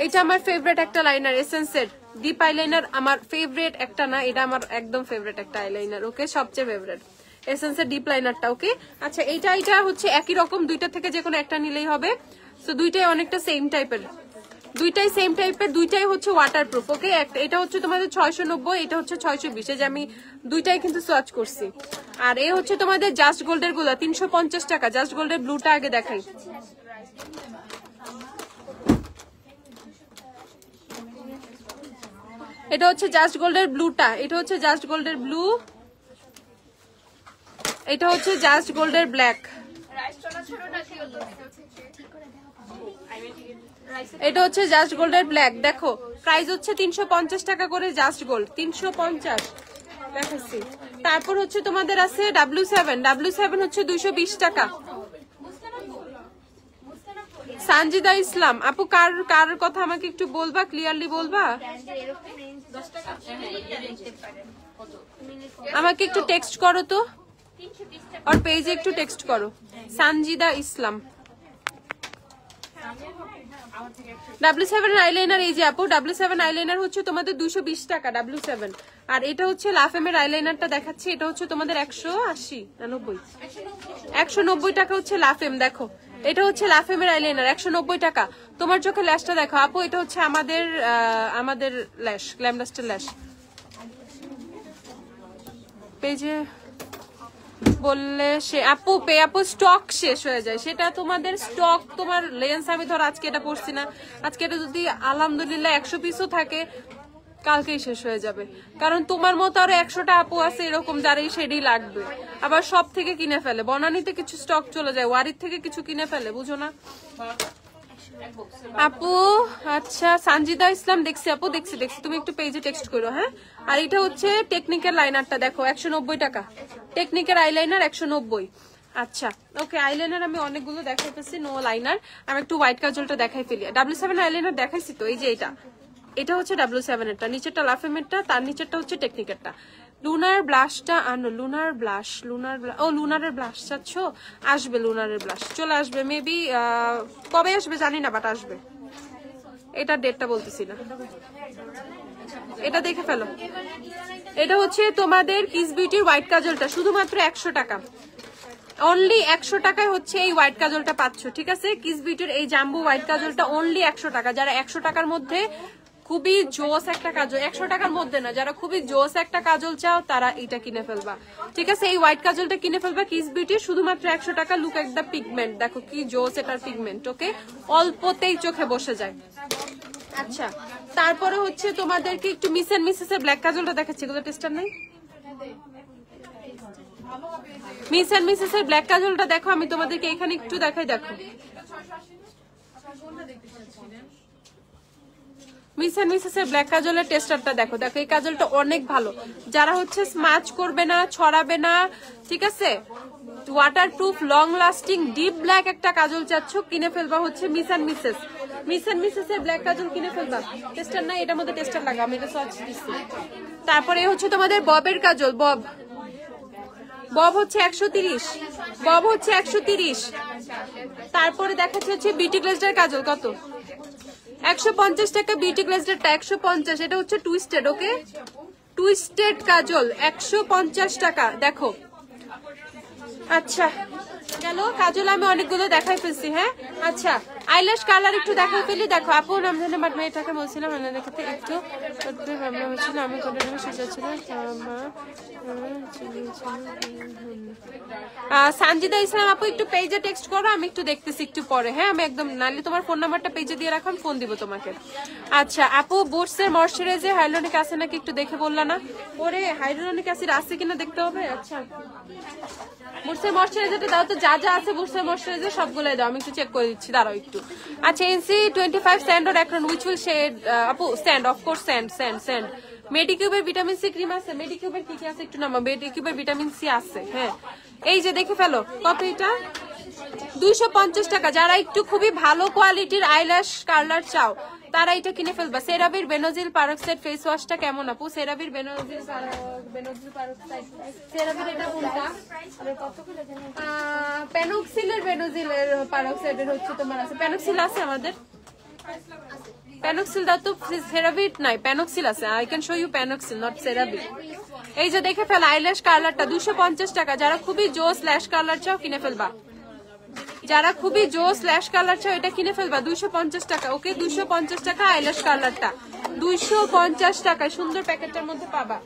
এটা আমার ফেভারিট একটা লাইনার, এসেন্সের ডিপ আইলাইনার আমার ফেভারিট একটা না, এটা আমার একদম ফেভারিট একটা আইলাইনার, ওকে সবচেয়ে ফেভারিট। এসেন্সের ডিপ লাইনারটা। ওকে, আচ্ছা এটা হচ্ছে একই রকম, দুইটা থেকে যে কোনো একটা নিলেই হবে। তো দুইটাই অনেকটা সেম টাইপের, দুইটাই সেম টাইপের, দুইটাই হচ্ছে ওয়াটারপ্রুফ। ওকে, এটা হচ্ছে তোমাদের 690, এটা হচ্ছে 620, যে আমি দুইটাই কিন্তু সোয়াচ করছি। আর এ হচ্ছে তোমাদের জাস্ট গোল্ডের গুলো 350 টাকা। জাস্ট গোল্ডের ব্লুটা আগে দেখাই। এটা হচ্ছে জাস্ট গোল্ডের ব্লুটা, এটা হচ্ছে জাস্ট গোল্ডের ব্লু, এটা হচ্ছে জাস্ট গোল্ডের ব্ল্যাক, এটা হচ্ছে জাস্ট গোল্ডের ব্ল্যাক। দেখো প্রাইস হচ্ছে 350 টাকা করে জাস্ট গোল্ড, 350 দেখাচ্ছি। তারপর হচ্ছে তোমাদের আছে W7 হচ্ছে 220 টাকা। সানজিদা ইসলাম আপু, কার কথা আমাকে একটু বলবা, ক্লিয়ারলি বলবা, আমাকে একটু টেক্সট করো তো, আর পেজে একটু টেক্সট করো। সানজিদা ইসলাম, W7 আইলাইনার, এই যে আপু W7 আইলাইনার হচ্ছে তোমাদের 220 টাকা W7। আর এটা হচ্ছে লাফেমের আইলাইনারটা দেখাচ্ছি, এটা হচ্ছে তোমাদের 180 না 90, 190 টাকা হচ্ছে লাফেম। দেখো এটা হচ্ছে লাফেমের আইলাইনার 190 টাকা। তোমার চোখে ল্যাশটা দেখো আপু, এটা হচ্ছে আমাদের ল্যাশ, গ্ল্যামডাস্টের ল্যাশ। পেজে বললে সে আপু স্টক শেষ হয়ে যায়, সেটা তোমাদের স্টক, তোমার লেন্স আমি ধর আজকে এটা পড়ছি না, আজকে এটা যদি আলহামদুলিল্লাহ 100 পিসও থাকে কালকেই শেষ হয়ে যাবে। কারণ তোমার মতো আরো 100টা আপু আছে এরকম যার এই শেডই লাগবে, আবার সব থেকে কিনে ফেলে। বনানীতে কিছু স্টক চলে যায়, ওয়ারির থেকে কিছু কিনে ফেলে, বুঝো না আপু। আচ্ছা সানজিদা ইসলাম, দেখছি আপু, দেখছি, তুমি একটু পেজে টেক্সট করো। হ্যাঁ, আর এটা হচ্ছে টেকনিকের লাইনারটা দেখো 190 টাকা, টেকনিকের আইলাইনার 190। আচ্ছা ওকে, আইলাইনার আমি অনেকগুলো দেখাইতেছি, নো লাইনার। আমি একটু হোয়াইট কাজলটা দেখাই ফেলি। W7 আইলাইনার দেখাইছি তো, এই যে এটা হচ্ছে W7 এরটা, নিচেরটা লাফেমেরটা, তার নিচেরটা হচ্ছে টেকনিকেরটা। লুনার ব্লাশটা আনো, লুনারের ব্লাশ চাচ্ছ, আসবে লুনারের ব্লাশ, চলে আসবে মেবি, কবে আসবে জানি না, বাট আসবে। এটার ডেটটা বলতেছি না, এটা দেখে ফেলো। এটা হচ্ছে তোমাদের কিস বিউটির হোয়াইট কাজলটা, শুধুমাত্র 100 টাকা, অনলি 100 টাকায় হচ্ছে এই হোয়াইট কাজলটা পাচ্ছ। ঠিক আছে, কিস বিউটির এই জাম্বু হোয়াইট কাজলটা অনলি 100 টাকা। যারা 100 টাকার মধ্যে খুবই জোস একটা কাজল, 100 টাকার মধ্যে না, যারা খুবই জোস একটা কাজল চাও তারা এটা কিনে ফেলবা। ঠিক আছে, এই হোয়াইট কাজলটা কিনে ফেলবা কিস বিউটির, শুধুমাত্র 100 টাকা। লুক এট দ্য পিগমেন্ট, দেখো কি জোস এটার পিগমেন্ট। ওকে, অল্পতেই চোখে বসে যায়। আচ্ছা, তারপরে হচ্ছে তোমাদেরকে একটু মিস এন্ড মিসেস এর ব্ল্যাক কাজলটা দেখাচ্ছি, এগুলো টেস্টার নাই। মিস এন্ড মিসেস এর ব্ল্যাক কাজলটা দেখো, আমি তোমাদেরকে এখানে একটু দেখাই। দেখো মিস এন্ড মিসেস এর ব্ল্যাক কাজলের টেস্টারটা দেখো, এই কাজলটা অনেক ভালো। যারা হচ্ছে স্মাচ করবে না, ছড়াবে না, ঠিক আছে, waterproof, long lasting, deep black একটা কাজল চাচ্ছ, কিনে ফেলবা হচ্ছে মিস এন্ড মিসেস এর ব্ল্যাক কাজল কিনে ফেলবা। টেস্টার নাই, এটার মধ্যে টেস্টার লাগা, আমি এটা সার্চ দিচ্ছি। তারপরে হচ্ছে তোমাদের ববের কাজল, বব হচ্ছে 130, বব হচ্ছে 130। তারপরে দেখাচ্ছে হচ্ছে বিউটি গ্লেজডার কাজল, কত? 150 টাকা বিউটি গ্লেজডারটা, 150। এটা হচ্ছে টুইস্টেড। ওকে, টুইস্টেড কাজল 150 টাকা। দেখো আচ্ছা গেল কাজল, আমি অনেকগুলো দেখাই ফেলছি। হ্যাঁ আচ্ছা, আইল্যাশ কালার একটু দেখাই ফেলি। দেখো আপু নাম জানে, বাট মেয়েটাকে বলছিলাম দেখতে একটু ভাবনা হচ্ছিল, আমি কোনো সেজেছিলাম। সানজিদা ইসলাম আপু একটু পেজে টেক্সট করো, আমি একটু দেখতেছি একটু পরে। হ্যাঁ, আমি একদম, নাহলে তোমার ফোন নাম্বারটা পেজে দিয়ে রাখো, আমি ফোন দিব তোমাকে। আচ্ছা আপু, বুটসের ময়শ্চারাইজার হাইলোনিক অ্যাসিড নাকি একটু দেখে বললা না? ওরে হাইলোনিক অ্যাসিড আছে কিনা দেখতে হবে। আচ্ছা বুটসের ময়শ্চারাইজারটা দাও তো, যা যা আছে বুটসের ময়শ্চারাইজার সবগুলোই দাও, আমি একটু চেক করে দিচ্ছি, দাঁড়াও একটু। আচ্ছা এনসি 25 স্যান্ড অর অ্যাক্রন উইচ উইল শেড? আপু স্যান্ড, অফ কোর্স স্যান্ড। মেডিকিউবের ভিটামিন সি ক্রিম আছে, মেডিকিউবের কি কি আছে একটু নামা। মেডিকিউবের ভিটামিন সি আছে, হ্যাঁ এই যে দেখে ফেলো। কত এটা? 250 টাকা। যারা একটু খুবই ভালো কোয়ালিটির আইল্যাশ কালার চাও তারা এটা কিনে ফেলবা। সেরাভির বেনোজিল পারক্সাইড ফেস ওয়াশটা কেমন আপু? সেরাভির বেনোজিল পারক্সাইড, সেরাভির এটা কোনটা? প্যানোক্সিলের বেনোজিলের পারক্সাইডের হচ্ছে তোমার আছে। প্যানোক্সিল আছে আমাদের, প্যানোক্সিল দাও তো। সেরাভিট নাই, প্যানোক্সিল আছে। I can show you Panoxyl, not CeraVe. এই যে দেখে ফেল আইল্যাশ কালারটা 250 টাকা। যারা খুবই জোস ল্যাশ কালার চাও কিনে ফেলবা, যারা খুবই জোস ল্যাশ কালার চাও এটা কিনে ফেলবা 250 টাকা। ওকে 250 টাকা আইল্যাশ কালারটা 250 টাকা, সুন্দর প্যাকেটটার মধ্যে পাবা।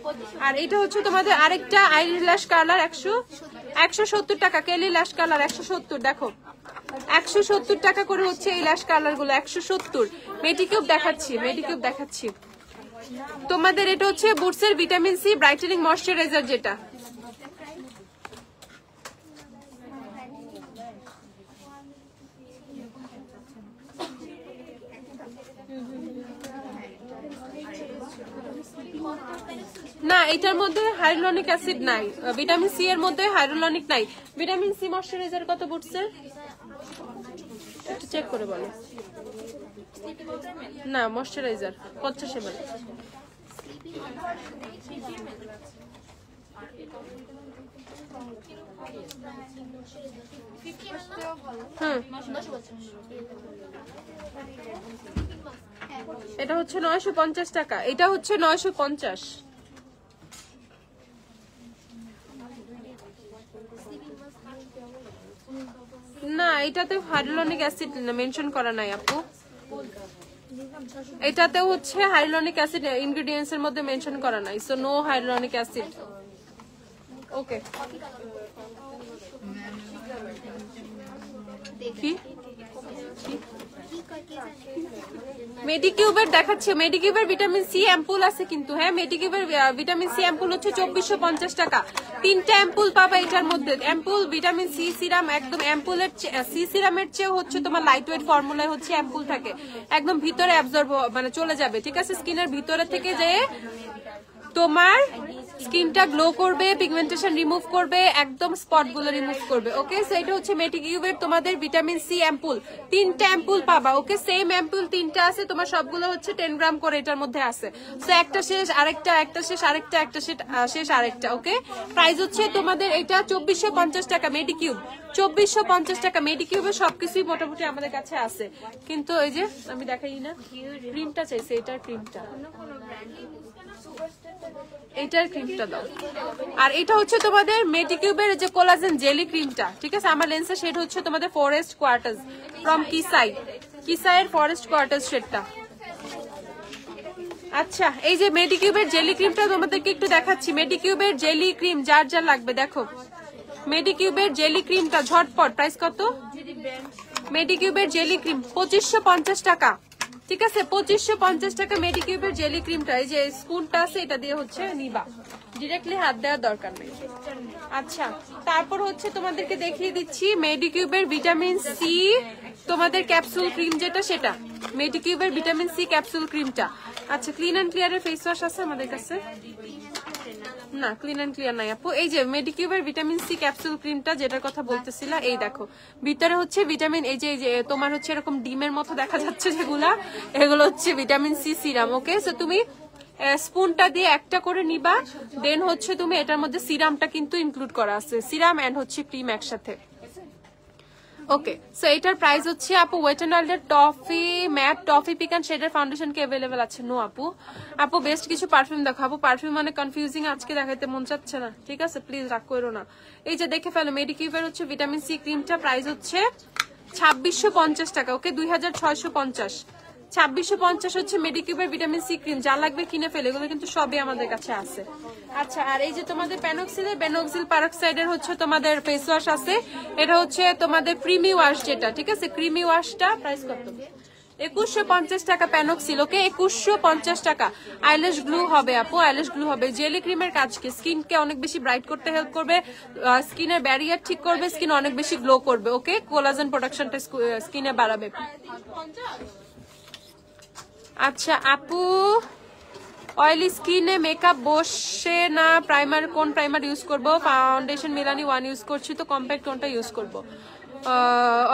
আর এটা হচ্ছে তোমাদের আরেকটা আইল্যাশ কালার 170 টাকা। কেলি ল্যাশ কালার 170, দেখো 170 টাকা করে হচ্ছে এই ল্যাশ কালার গুলো 170। মেডিকিউব দেখাচ্ছি, মেডিকিউব দেখাচ্ছি তোমাদের। এটা হচ্ছে বুটসের ভিটামিন সি ব্রাইটেনিং ময়শ্চারাইজার যেটা। না এটার মধ্যে হাইলুরনিক অ্যাসিড নাই, ভিটামিন সি এর মধ্যে হাইলুরনিক নাই। ভিটামিন সি ময়শ্চারাইজার কত বুটসের একটু চেক করে বলো। না ময়শ্চারাইজার 50 ml। এটা হচ্ছে 950 টাকা, এটা হচ্ছে 950। না এটাতে হাইলুরনিক অ্যাসিড মেনশন করা নাই আপু, এটাতেও হচ্ছে হাইলুরনিক অ্যাসিড ইনগ্রেডিয়েন্টস এর মধ্যে মেনশন করা নাই, সো নো হাইলুরনিক অ্যাসিড। ওকে কি মেডিকিউবের দেখাচ্ছি, মেডিকিউবের ভিটামিন সি অ্যাম্পুল আছে কিন্তু। হ্যাঁ মেডিকিউবের ভিটামিন সি অ্যাম্পুল হচ্ছে 2450 টাকা। 3টা অ্যাম্পুল পাবা এটার মধ্যে। অ্যাম্পুল ভিটামিন সি সিরাম একদম অ্যাম্পুলের সি সিরামের চেয়ে হচ্ছে তোমার লাইট ওয়েট ফর্মুলায় হচ্ছে অ্যাম্পুল থাকে, একদম ভিতরে অ্যাবজর্ব মানে চলে যাবে, ঠিক আছে, স্কিনের ভিতরে থেকে যে তোমার স্কিনটা গ্লো করবে, পিগমেন্টেশন রিমুভ করবে, একদম স্পট গুলো রিমুভ করবে। ওকে সো এটা হচ্ছে মেডিকিউবের তোমাদের ভিটামিন সি অ্যাম্পুল। 3টা অ্যাম্পুল পাবা। ওকে সেম অ্যাম্পুল 3টা আছে তোমার, সবগুলো হচ্ছে 10 গ্রাম করে এটার মধ্যে আছে। সো একটা শেষ আরেকটা, একটা শেষ আরেকটা, একটা শেষ আরেকটা। ওকে প্রাইস হচ্ছে তোমাদের এটা 2450 টাকা মেডিকিউব, 2450 টাকা মেডিকিউবের সবকিছুই মোটামুটি আমাদের কাছে আছে। কিন্তু ওই যে আমি দেখাই না, ক্রিমটা চাইছে, এটার ক্রিমটা, এটার ক্রিমটা দাও। আর এটা হচ্ছে তোমাদের মেডিকিউবের যে কোলাজেন জেলি ক্রিমটা, ঠিক আছে, আমার লেন্সের শেড হচ্ছে তোমাদের ফরেস্ট কোয়ার্টার্স ফ্রম কিসাইয়ের ফরেস্ট কোয়ার্টার্স শেডটা। আচ্ছা এই যে মেডিকিউবের জেলি ক্রিমটা তোমাদেরকে একটু দেখাচ্ছি। মেডিকিউবের জেলি ক্রিম যার যা লাগবে দেখো, মেডিকিউবের জেলি ক্রিমটা ঝটপট। প্রাইস কত? মেডিকিউবের জেলি ক্রিম 2550 টাকা, ঠিক আছে, 2550 টাকা মেডিকিউবের জেলি ক্রিমটা। এই যে স্পুনটা আছে এটা দিয়ে হচ্ছে নিবা, ডিরেক্টলি হাত দেওয়ার দরকার নেই। আচ্ছা তারপর হচ্ছে তোমাদেরকে দেখিয়ে দিচ্ছি মেডিকিউবের ভিটামিন সি তোমাদের ক্যাপসুল ক্রিম যেটা, সেটা মেডিকিউবের ভিটামিন সি ক্যাপসুল ক্রিমটা। আচ্ছা ক্লিন অ্যান্ড ক্লিয়ারের ফেস ওয়াশ আছে আমাদের কাছে? না ক্লিন অ্যান্ড ক্লিয়ার নাই আপু। এই যে মেডিকিউবের ভিটামিন সি ক্যাপসুল ক্রিমটা যেটার কথা বলতেছিলা, এই দেখো ভিতরে হচ্ছে ভিটামিন, এই যে তোমার হচ্ছে এরকম ডিমের মতো দেখা যাচ্ছে যেগুলা, এগুলো হচ্ছে vitamin C serum. Okay so তুমি স্পুনটা দিয়ে একটা করে নিবা, দেন হচ্ছে তুমি এটার মধ্যে সিরামটা কিন্তু ইনক্লুড করা আছে, সিরাম এন্ড হচ্ছে ক্রিম একসাথে। ওকে সো এটার প্রাইস হচ্ছে আপু ওয়েট এন্ড ওয়াইল্ডের টফি ম্যাট টফি পিকান শেডের ফাউন্ডেশন কি अवेलेबल আছে? নো আপু। আপু বেস্ট কিছু পারফিউম দেখো। আপু পারফিউম মানে কনফিউজিং আজকে দেখাইতে মন চাচ্ছে না, ঠিক আছে, প্লিজ রাগ করো না। এই যে দেখে ফেলো মেডিকিউবের হচ্ছে ভিটামিন সি ক্রিমটা, প্রাইস হচ্ছে 2650 টাকা। ওকে 2650, 2650 হচ্ছে মেডিকিউবের ভিটামিন সি ক্রিম। যা লাগবে কিনে ফেলে, এগুলো কিন্তু সবই আমাদের কাছে আছে। আচ্ছা আর এই যে তোমাদের প্যানক্সিলের বেনক্সিল পারক্সাইডের হচ্ছে তোমাদের ফেস ওয়াশ আছে, এটা হচ্ছে তোমাদের ক্রিমি ওয়াশ যেটা, ঠিক আছে, ক্রিমি ওয়াশটা প্রাইস কত? 2150 টাকা প্যানক্সিল। ওকে 2150 টাকা। আইল্যাশ গ্লু হবে আপু, আইল্যাশ গ্লু হবে। জেলি ক্রিমের কাজ কি? স্কিনকে অনেক বেশি ব্রাইট করতে হেল্প করবে, স্কিনের ব্যারিয়ার ঠিক করবে, স্কিন অনেক বেশি গ্লো করবে। ওকে কোলাজেন প্রোডাকশনটা স্কিনে বাড়াবে। আচ্ছা আপু অয়েলি স্কিনে মেকআপ বসে না, প্রাইমার কোন প্রাইমার ইউজ করব? ফাউন্ডেশন মিলানি 1 ইউজ করছি, তো কম্প্যাক্ট কোনটা ইউজ করব?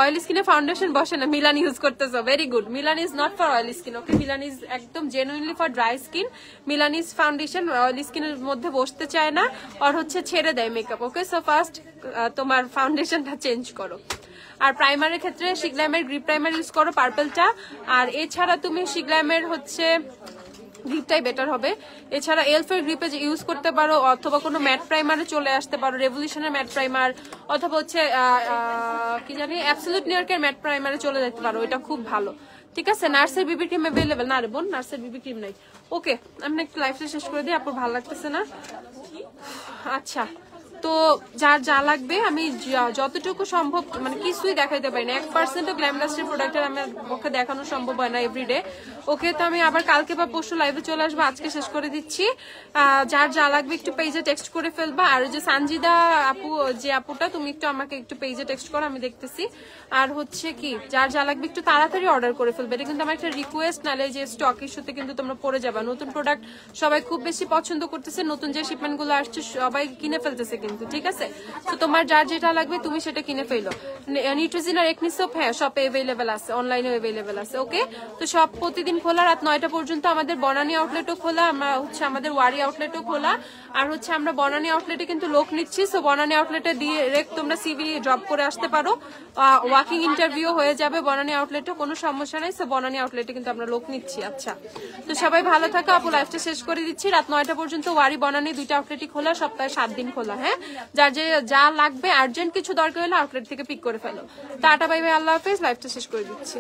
অয়েলি স্কিনে ফাউন্ডেশন বসে না, মিলানি ইউজ করতেছো, very good. Milani is not for oily skin. Okay Milani is একদম genuinely for dry skin. Milani's foundation oily স্কিনের মধ্যে বসতে চায় না, আর হচ্ছে ছেড়ে দেয় মেকআপ। ওকে সো ফার্স্ট তোমার ফাউন্ডেশনটা চেঞ্জ করো। আর প্রাইমারের ক্ষেত্রে শিগ্ল্যামের গ্রিপ প্রাইমার ইউজ করো পার্পলটা। আর এছাড়া তুমি শিগ্ল্যামের হচ্ছে গ্রিপটাই বেটার হবে। এছাড়া এলফের গ্রিপে ইউজ করতে পারো, অথবা কোনো ম্যাট প্রাইমারে চলে আসতে পারো, রেভলিউশনের ম্যাট প্রাইমার, অথবা হচ্ছে কি জানি অ্যাবসলিউট নিউইয়র্কের ম্যাট প্রাইমারে চলে যেতে পারো, এটা খুব ভালো। ঠিক আছে, নার্সের বিবি ক্রিম অ্যাভেলেবেল না রে বোন, নার্সের বিবি ক্রিম নাই। ওকে, আমি একটু লাইফটা শেষ করে দিই, আপুর ভালো লাগতেছে না। আচ্ছা, তো যার যা লাগবে আমি যতটুকু সম্ভব, মানে কিছুই দেখাইতে পারি না, 1% গ্ল্যামডাস্টের প্রোডাক্টের আমার পক্ষে দেখানো সম্ভব হয় না এভরিডে। ওকে, তো আমি আবার কালকে বা পরশু লাইভে চলে আসবো, আজকে শেষ করে দিচ্ছি। যার যা লাগবে একটু পেজে টেক্সট করে ফেলবা। আর যে সানজিদা আপু, যে আপুটা, তুমি একটু আমাকে একটু পেজে টেক্সট করো, আমি দেখতেছি। আর হচ্ছে কি, যার যা লাগবে একটু তাড়াতাড়ি অর্ডার করে ফেলবে, এটা কিন্তু আমার একটা রিকোয়েস্ট, নালে যে স্টক ইস্যুতে কিন্তু তোমরা পড়ে যাবা। নতুন প্রোডাক্ট সবাই খুব বেশি পছন্দ করতেছে, নতুন যে শিপমেন্ট গুলো আসছে সবাই কিনে ফেলতেছে কিন্তু। ঠিক আছে, তো তোমার যার যেটা লাগবে তুমি সেটা কিনে ফেলো। নিউট্রিজিন আর একনি সোপ হ্যাঁ শপে অ্যাভেলেবেল আছে, অনলাইনে অ্যাভেলেবেল আছে। ওকে, তো সব প্রতিদিন খোলা, রাত 9টা পর্যন্ত। আমাদের বনানী আউটলেটও খোলা, আমরা হচ্ছে আমাদের ওয়ারি আউটলেটও খোলা। আর হচ্ছে আমরা বনানী আউটলেটে কিন্তু লোক নিচ্ছি, সো বনানী আউটলেটে ডিরেক্ট তোমরা সিভি ড্রপ করে আসতে পারো, ওয়াকিং ইন্টারভিউ হয়ে যাবে বনানী আউটলেটে, কোনো সমস্যা নেই। সো বনানী আউটলেটে কিন্তু আমরা লোক নিচ্ছি। আচ্ছা, তো সবাই ভালো থাকো, আপু লাইফটা শেষ করে দিচ্ছি। রাত 9টা পর্যন্ত ওয়ারি বনানী দুইটা আউটলেটই খোলা, সপ্তাহে 7 দিন খোলা। হ্যাঁ, যার যে যা লাগবে আর্জেন্ট কিছু দরকার হলে আউটলেট থেকে পিক করে ফেলো। টাটা, বাই বাই, আল্লাহ হাফেজ, লাইফটা শেষ করে দিচ্ছি।